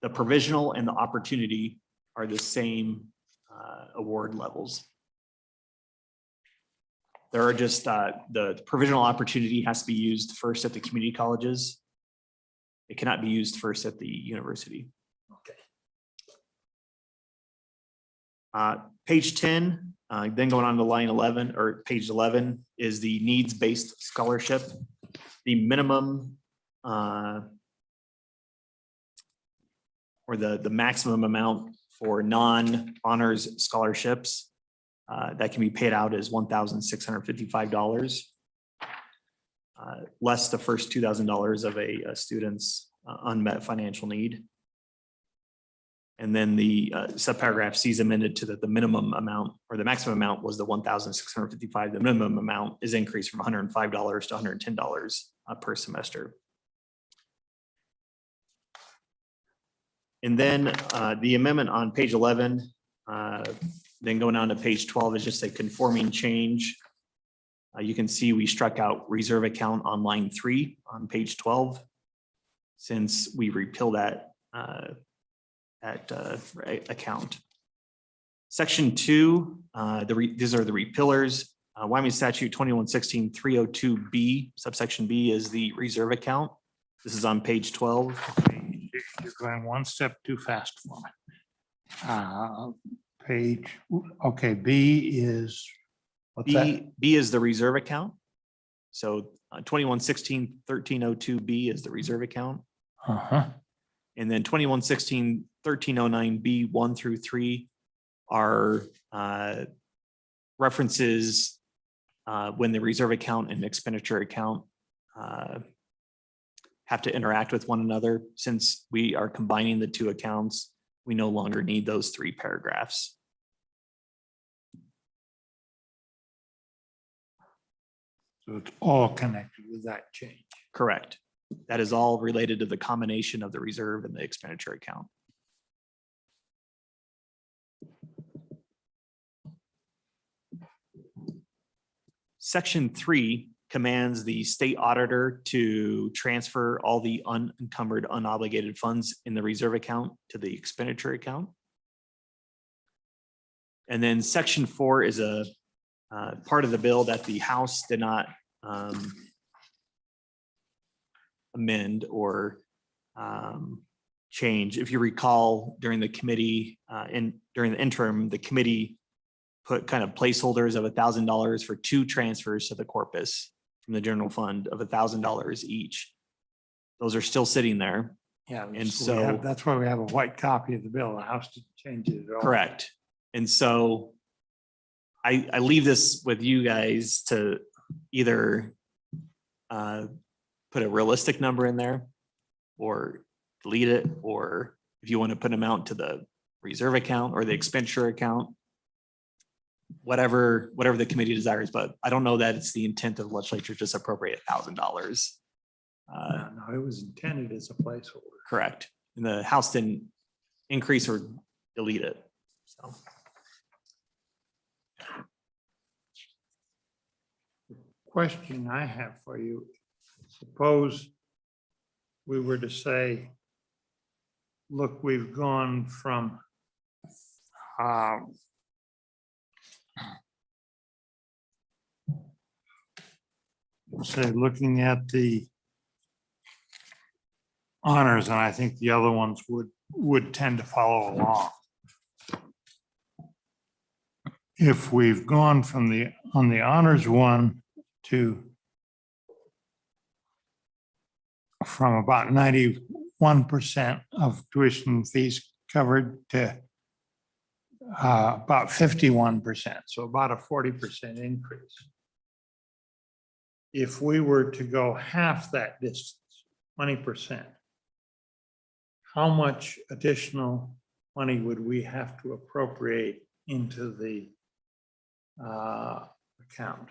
The provisional and the opportunity are the same award levels. There are just, the provisional opportunity has to be used first at the community colleges. It cannot be used first at the university. Page 10, then going on to line 11 or page 11 is the needs-based scholarship. The minimum or the maximum amount for non-honors scholarships that can be paid out is $1,655, less the first $2,000 of a student's unmet financial need. And then the subparagraph C is amended to that the minimum amount or the maximum amount was the $1,655. The minimum amount is increased from $105 to $110 per semester. And then the amendment on page 11, then going on to page 12 is just a conforming change. You can see we struck out reserve account on line 3 on page 12, since we repealed that account. Section 2, these are the repealers. Wyoming statute 2116-302B, subsection B is the reserve account. This is on page 12. you're going one step too fast for me. Page, okay, B is, what's that? B is the reserve account. So 2116-1302B is the reserve account. Uh-huh. And then 2116-1309B 1 through 3 are references when the reserve account and expenditure account have to interact with one another. Since we are combining the two accounts, we no longer need those 3 paragraphs. So it's all connected with that change. Correct. That is all related to the combination of the reserve and the expenditure account. Section 3 commands the state auditor to transfer all the unencumbered, unobligated funds in the reserve account to the expenditure account. And then section 4 is a part of the bill that the House did not amend or change. If you recall, during the committee during the interim, the committee put kind of placeholders of $1,000 for 2 transfers to the corpus from the general fund of $1,000 each. Those are still sitting there. Yeah. And we have- so- that's why we have a white copy of the bill. The House didn't change it at all. Correct. And so I leave this with you guys to either put a realistic number in there or delete it, or if you want to put an amount to the reserve account or the expenditure account, whatever the committee desires. But I don't know that it's the intent of the legislature to just appropriate $1,000. No, it was intended as a placeholder. Correct. And the House didn't increase or delete it. So. Question I have for you, suppose we were to say, look, we've gone from say, looking at the honors, and I think the other ones would tend to follow along. If we've gone from on the honors one to from about 91% of tuition fees covered to about 51%, so about a 40% increase. If we were to go half that distance, 20%, how much additional money would we have to appropriate into the account?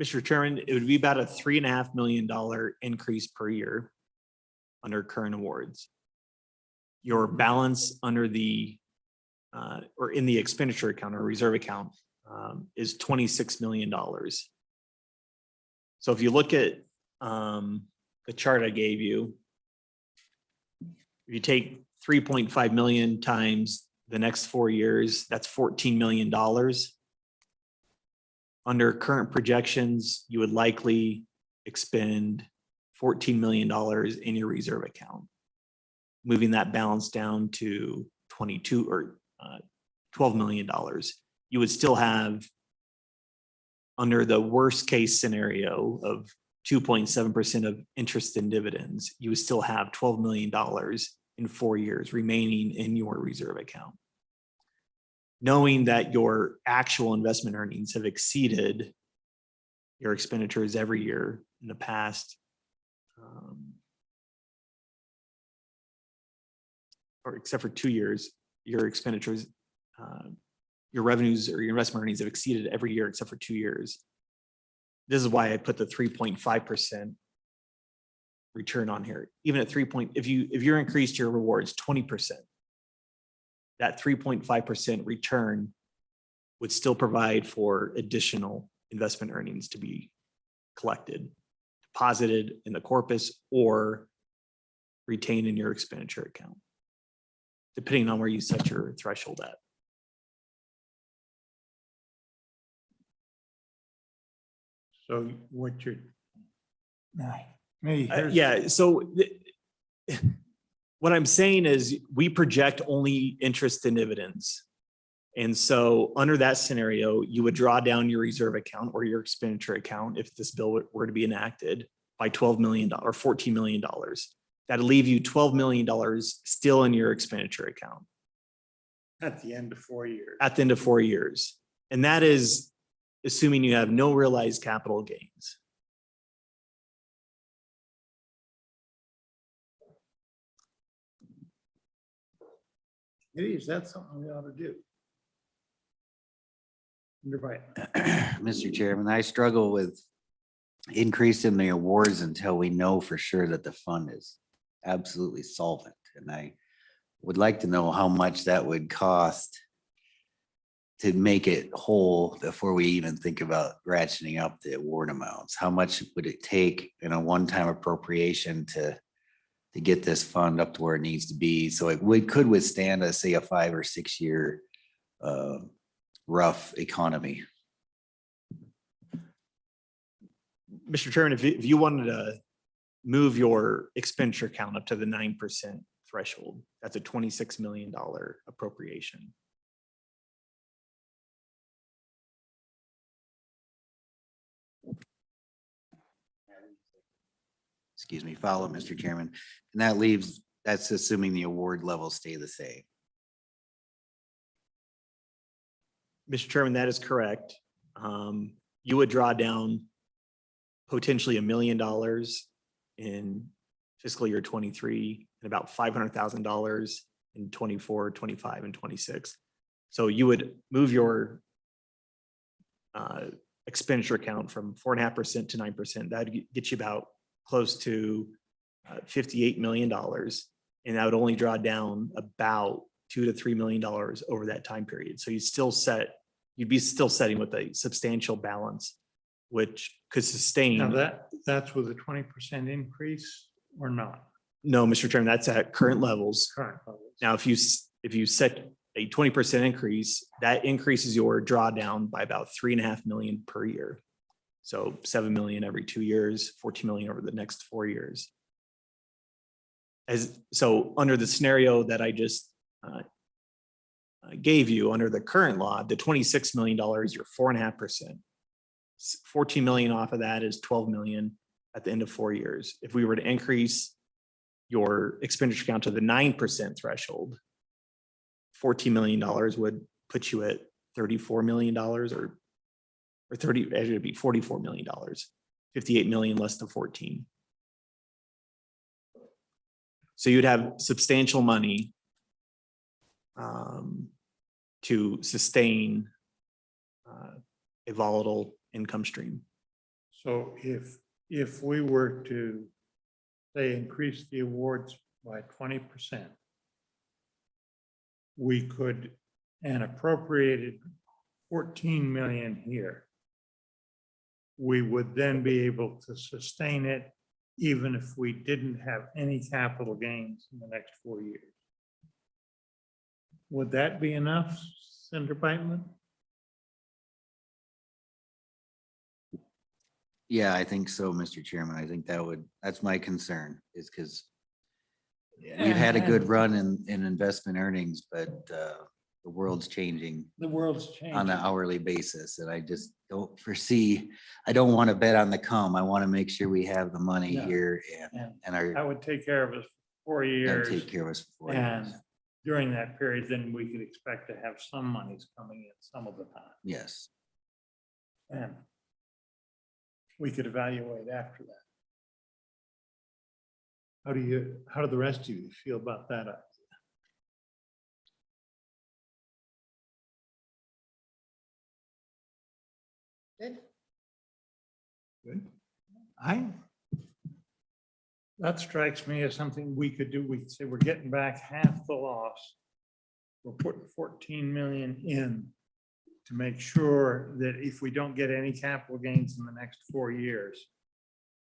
Mr. Chairman, it would be about a $3.5 million increase per year under current awards. Your balance under the or in the expenditure account or reserve account is $26 million. So if you look at the chart I gave you, if you take 3.5 million times the next 4 years, that's $14 million. Under current projections, you would likely expend $14 million in your reserve account, moving that balance down to 22 or $12 million. You would still have, under the worst case scenario of 2.7% of interest and dividends, you would still have $12 million in 4 years remaining in your reserve account. Knowing that your actual investment earnings have exceeded your expenditures every year in the past, or except for 2 years, your expenditures, your revenues or your investment earnings have exceeded every year except for 2 years. This is why I put the 3.5% return on here. Even at if you're increased your rewards 20%, that 3.5% return would still provide for additional investment earnings to be collected, deposited in the corpus, or retained in your expenditure account, depending on where you set your threshold at. So what you're, maybe here's. Yeah, so what I'm saying is we project only interest and dividends. And so under that scenario, you would draw down your reserve account or your expenditure account if this bill were to be enacted by $12 million or $14 million. That'll leave you $12 million still in your expenditure account. At the end of 4 years. At the end of 4 years. And that is assuming you have no realized capital gains. Maybe is that something we ought to do? You're right. Mr. Chairman, I struggle with increasing the awards until we know for sure that the fund is absolutely solvent. And I would like to know how much that would cost to make it whole before we even think about ratcheting up the award amounts. How much would it take in a one-time appropriation to get this fund up to where it needs to be? So it could withstand a, say, a 5 or 6 year rough economy. Mr. Chairman, if you wanted to move your expenditure count up to the 9% threshold, that's a $26 million appropriation. Excuse me, follow, Mr. Chairman. And that leaves, that's assuming the award levels stay the same. Mr. Chairman, that is correct. You would draw down potentially $1 million in fiscal year 23 and about $500,000 in 24, 25, and 26. So you would move your expenditure account from 4.5% to 9%. That would get you about close to $58 million. And that would only draw down about $2 to $3 million over that time period. So you'd be still setting with a substantial balance, which could sustain. Now that's with a 20% increase or not? No, Mr. Chairman, that's at current levels. Current levels. Now, if you set a 20% increase, that increases your drawdown by about 3.5 million per year. So 7 million every 2 years, 14 million over the next 4 years. So under the scenario that I just gave you, under the current law, the $26 million, you're 4.5%. 14 million off of that is 12 million at the end of 4 years. If we were to increase your expenditure count to the 9% threshold, $14 million would put you at $34 million or 30, it would be $44 million, 58 million less than 14. So you'd have substantial money to sustain a volatile income stream. So if we were to, say, increase the awards by 20%, we could, and appropriated 14 million here, we would then be able to sustain it even if we didn't have any capital gains in the next 4 years. Would that be enough, Senator Bateman? Yeah, I think so, Mr. Chairman. I think that's my concern, is because we've had a good run in investment earnings, but the world's changing The world's on changing. an hourly basis, and I just don't foresee, I don't want to bet on the come. I want to make sure we have the money No. here And and that our, would take care of us for 4 and years. take care of us for 4 And years. during that period, then we could expect to have some monies coming in some of the time. Yes. And we could evaluate after that. How do the rest of you feel about that idea? Good. That strikes me as something we could do. We could say we're getting back half the loss. We're putting 14 million in to make sure that if we don't get any capital gains in the next 4 years,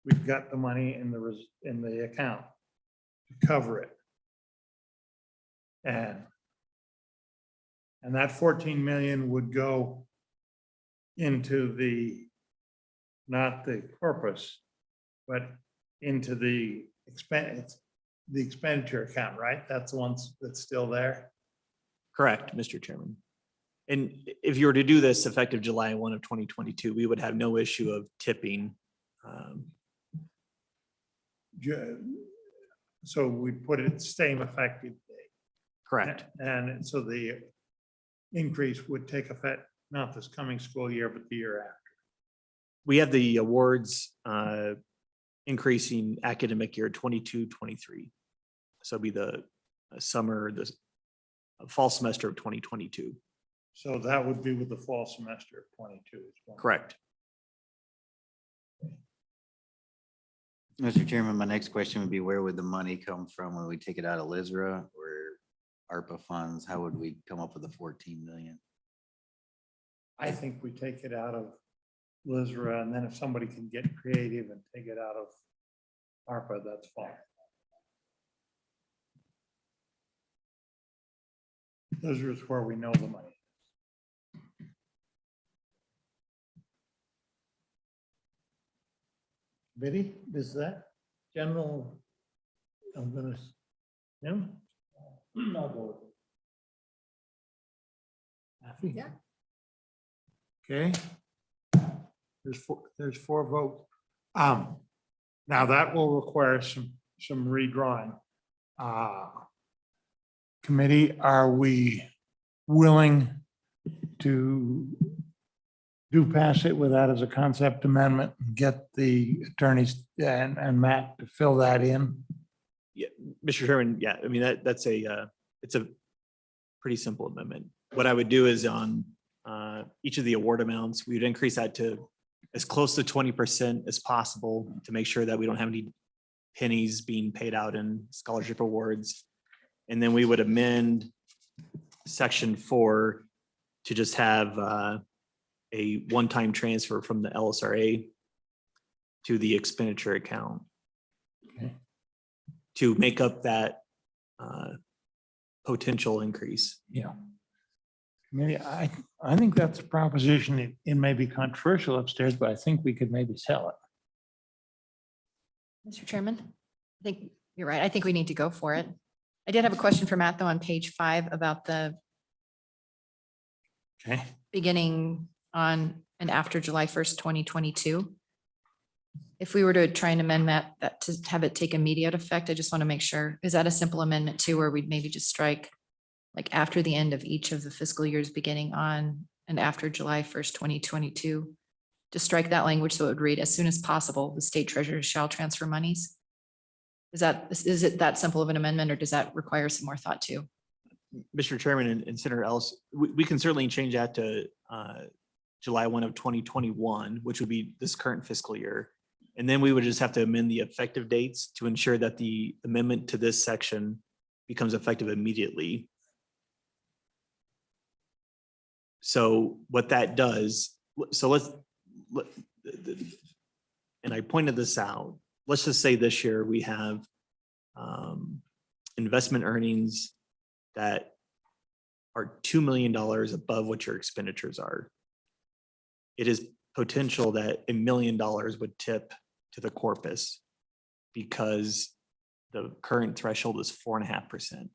we've got the money in the account to cover it. And that 14 million would go into not the corpus, but into the expenditure account, right? That's the one that's still there. Correct, Mr. Chairman. And if you were to do this effective July 1 of 2022, we would have no issue of tipping. So we put it same effective date. Correct. And so the increase would take effect not this coming school year, but the year after. We have the awards increasing academic year 22-23. So it'll be the fall semester of 2022. So that would be with the fall semester of 22 as well. Correct. Mr. Chairman, my next question would be, where would the money come from when we take it out of LISRA or ARPA funds? How would we come up with the 14 million? I think we take it out of LISRA, and then if somebody can get creative and take it out of ARPA, that's fine. LISRA is where we know the money. Biddy, is that general? I'm gonna, Jim? I'll go with it. Kathy? Yeah. Okay. There's four votes. Now that will require some redrawing. Committee, are we willing to pass it with that as a concept amendment and get the attorneys and Matt to fill that in? Yeah, Mr. Chairman, yeah, I mean, it's a pretty simple amendment. What I would do is on each of the award amounts, we'd increase that to as close to 20% as possible to make sure that we don't have any pennies being paid out in scholarship awards. And then we would amend section 4 to just have a one-time transfer from the LSRA to the expenditure account. Okay. To make up that potential increase. Yeah. Committee, I think that's a proposition. It may be controversial upstairs, but I think we could maybe sell it. Mr. Chairman, I think you're right. I think we need to go for it. I did have a question for Matt, though, on page 5 about the Okay. beginning on and after July 1st, 2022. If we were to try and amend that to have it take immediate effect, I just want to make sure, is that a simple amendment too, where we'd maybe just strike like after the end of each of the fiscal years beginning on and after July 1st, 2022? To strike that language so it would read, as soon as possible, the state treasurer shall transfer monies. Is it that simple of an amendment, or does that require some more thought too? Mr. Chairman and Senator Ellis, we can certainly change that to July 1 of 2021, which would be this current fiscal year. And then we would just have to amend the effective dates to ensure that the amendment to this section becomes effective immediately. So what that does, so and I pointed this out, let's just say this year we have investment earnings that are $2 million above what your expenditures are. It is potential that $1 million would tip to the corpus because the current threshold is 4.5%.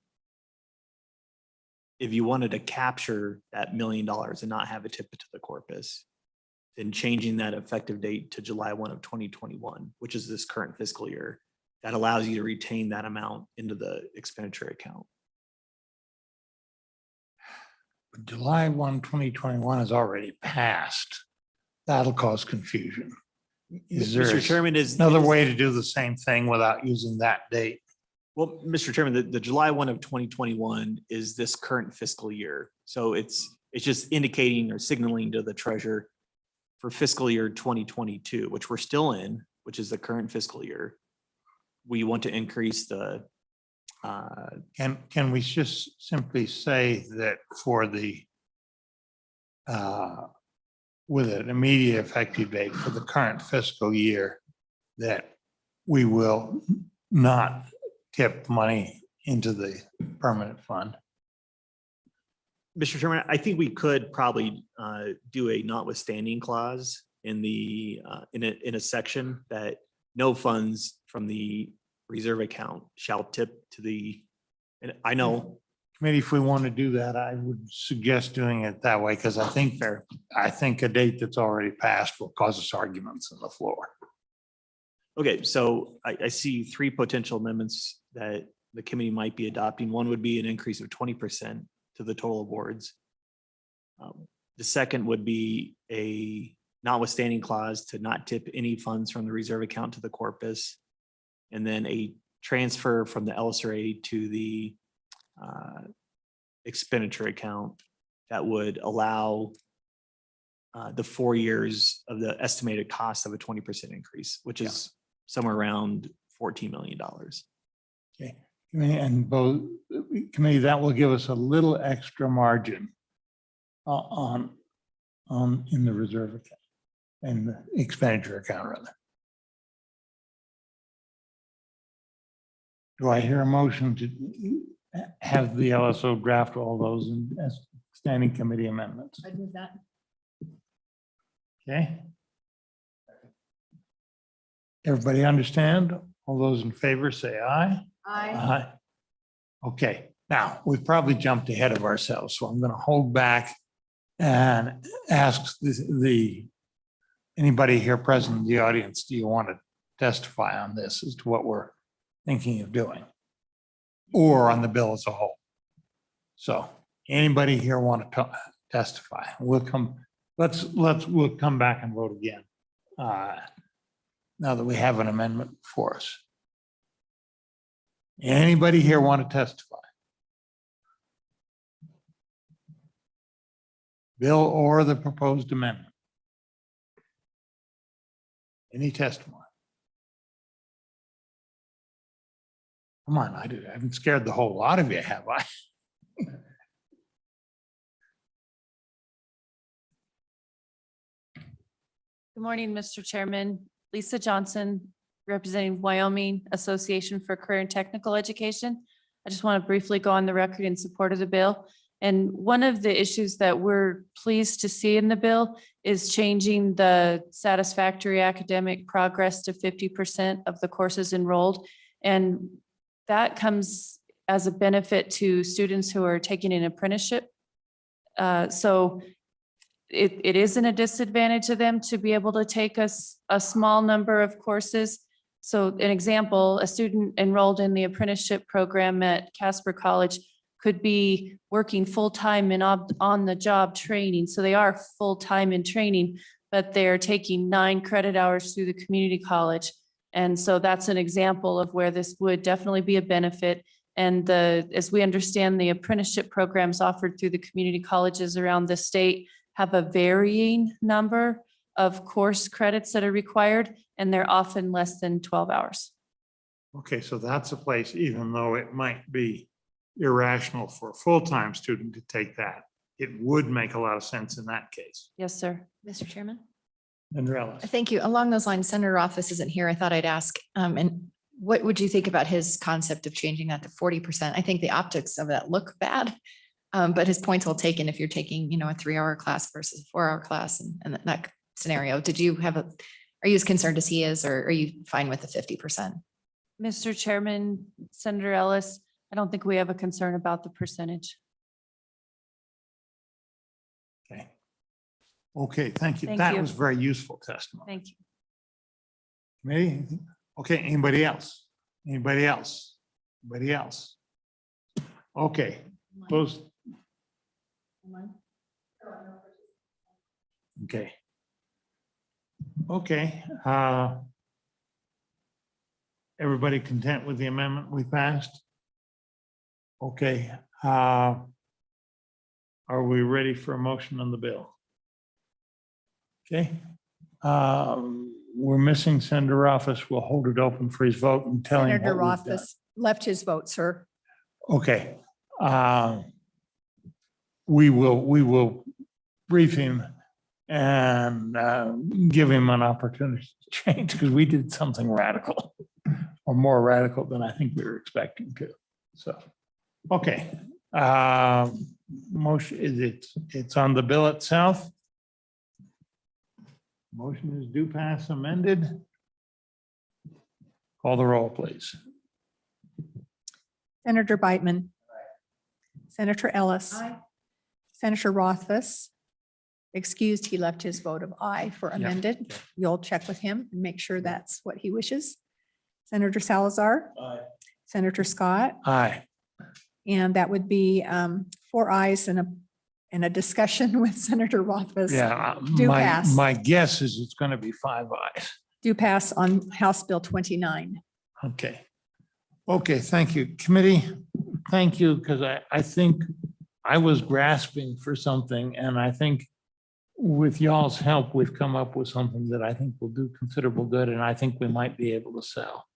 If you wanted to capture that $1 million and not have it tip into the corpus, then changing that effective date to July 1 of 2021, which is this current fiscal year, that allows you to retain that amount into the expenditure account. July 1, 2021 is already passed. That'll cause confusion. Is there Mr. Chairman, another way to do the same thing without using that date? Well, Mr. Chairman, the July 1 of 2021 is this current fiscal year. So it's just indicating or signaling to the treasurer for fiscal year 2022, which we're still in, which is the current fiscal year. We want to increase the Can we just simply say that for the with an immediate effective date for the current fiscal year, that we will not tip money into the permanent fund? Mr. Chairman, I think we could probably do a notwithstanding clause in the in a section that no funds from the reserve account shall tip to the, and I know. Committee, if we want to do that, I would suggest doing it that way, because I think a date that's already passed will cause us arguments on the floor. Okay, so I see 3 potential amendments that the committee might be adopting. One would be an increase of 20% to the total awards. The second would be a notwithstanding clause to not tip any funds from the reserve account to the corpus. And then a transfer from the LSRA to the expenditure account that would allow the 4 years of the estimated cost of a 20% increase, which is somewhere around $14 million. Okay, and both committee, that will give us a little extra margin on in the reserve account and the expenditure account rather. Do I hear a motion to have the LSO draft all those as standing committee amendments? I'd move that. Okay. Everybody understand? All those in favor say aye. Aye. Okay, now we've probably jumped ahead of ourselves, so I'm going to hold back and ask anybody here present in the audience, do you want to testify on this as to what we're thinking of doing? Or on the bill as a whole? So anybody here want to testify? We'll come back and vote again. Now that we have an amendment for us. Anybody here want to testify? Bill or the proposed amendment? Any testimony? Come on, I haven't scared the whole lot of you, have I? Good morning, Mr. Chairman. Lisa Johnson, representing Wyoming Association for Career and Technical Education. I just want to briefly go on the record in support of the bill. And one of the issues that we're pleased to see in the bill is changing the satisfactory academic progress to 50% of the courses enrolled. And that comes as a benefit to students who are taking an apprenticeship. So it isn't a disadvantage to them to be able to take a small number of courses. So an example, a student enrolled in the apprenticeship program at Casper College could be working full-time in on-the-job training. So they are full-time in training, but they're taking 9 credit hours through the community college. And so that's an example of where this would definitely be a benefit. And as we understand, the apprenticeship programs offered through the community colleges around the state have a varying number of course credits that are required, and they're often less than 12 hours. Okay, so that's a place, even though it might be irrational for a full-time student to take that, it would make a lot of sense in that case. Yes, sir. Mr. Chairman? Andreas. Thank you. Along those lines, Senator Rothfuss isn't here. I thought I'd ask, and what would you think about his concept of changing that to 40%? I think the optics of that look bad, but his point's well taken if you're taking, a 3-hour class versus a 4-hour class and that scenario. Are you as concerned as he is, or are you fine with the 50%? Mr. Chairman, Senator Ellis, I don't think we have a concern about the percentage. Okay. Okay, thank you. Thank That you. was very useful testimony. Thank you. Committee, anything? Okay, anybody else? Anybody else? Anybody else? Okay, close. Okay. Okay, everybody content with the amendment we passed? Okay, are we ready for a motion on the bill? Okay, we're missing Senator Rothfuss. We'll hold it open for his vote and tell him. Senator what we've done. Rothfuss left his vote, sir. Okay. We will brief him and give him an opportunity to change, because we did something radical or more radical than I think we were expecting to. So, okay. Motion is it's on the bill itself. Motion is due pass amended. Call the roll, please. Senator Beitman. Senator Ellis. Senator Rothfuss. Excused, he left his vote of aye for amended. You'll check with him and make sure that's what he wishes. Senator Salazar. Senator Scott. Aye. And that would be 4 ayes and a discussion with Senator Rothfuss. Yeah, Do my, pass. my guess is it's going to be 5 ayes. Do pass on House Bill 29. Okay. Okay, thank you. Committee, thank you, because I think I was grasping for something, and I think with y'all's help, we've come up with something that I think will do considerable good, and I think we might be able to sell.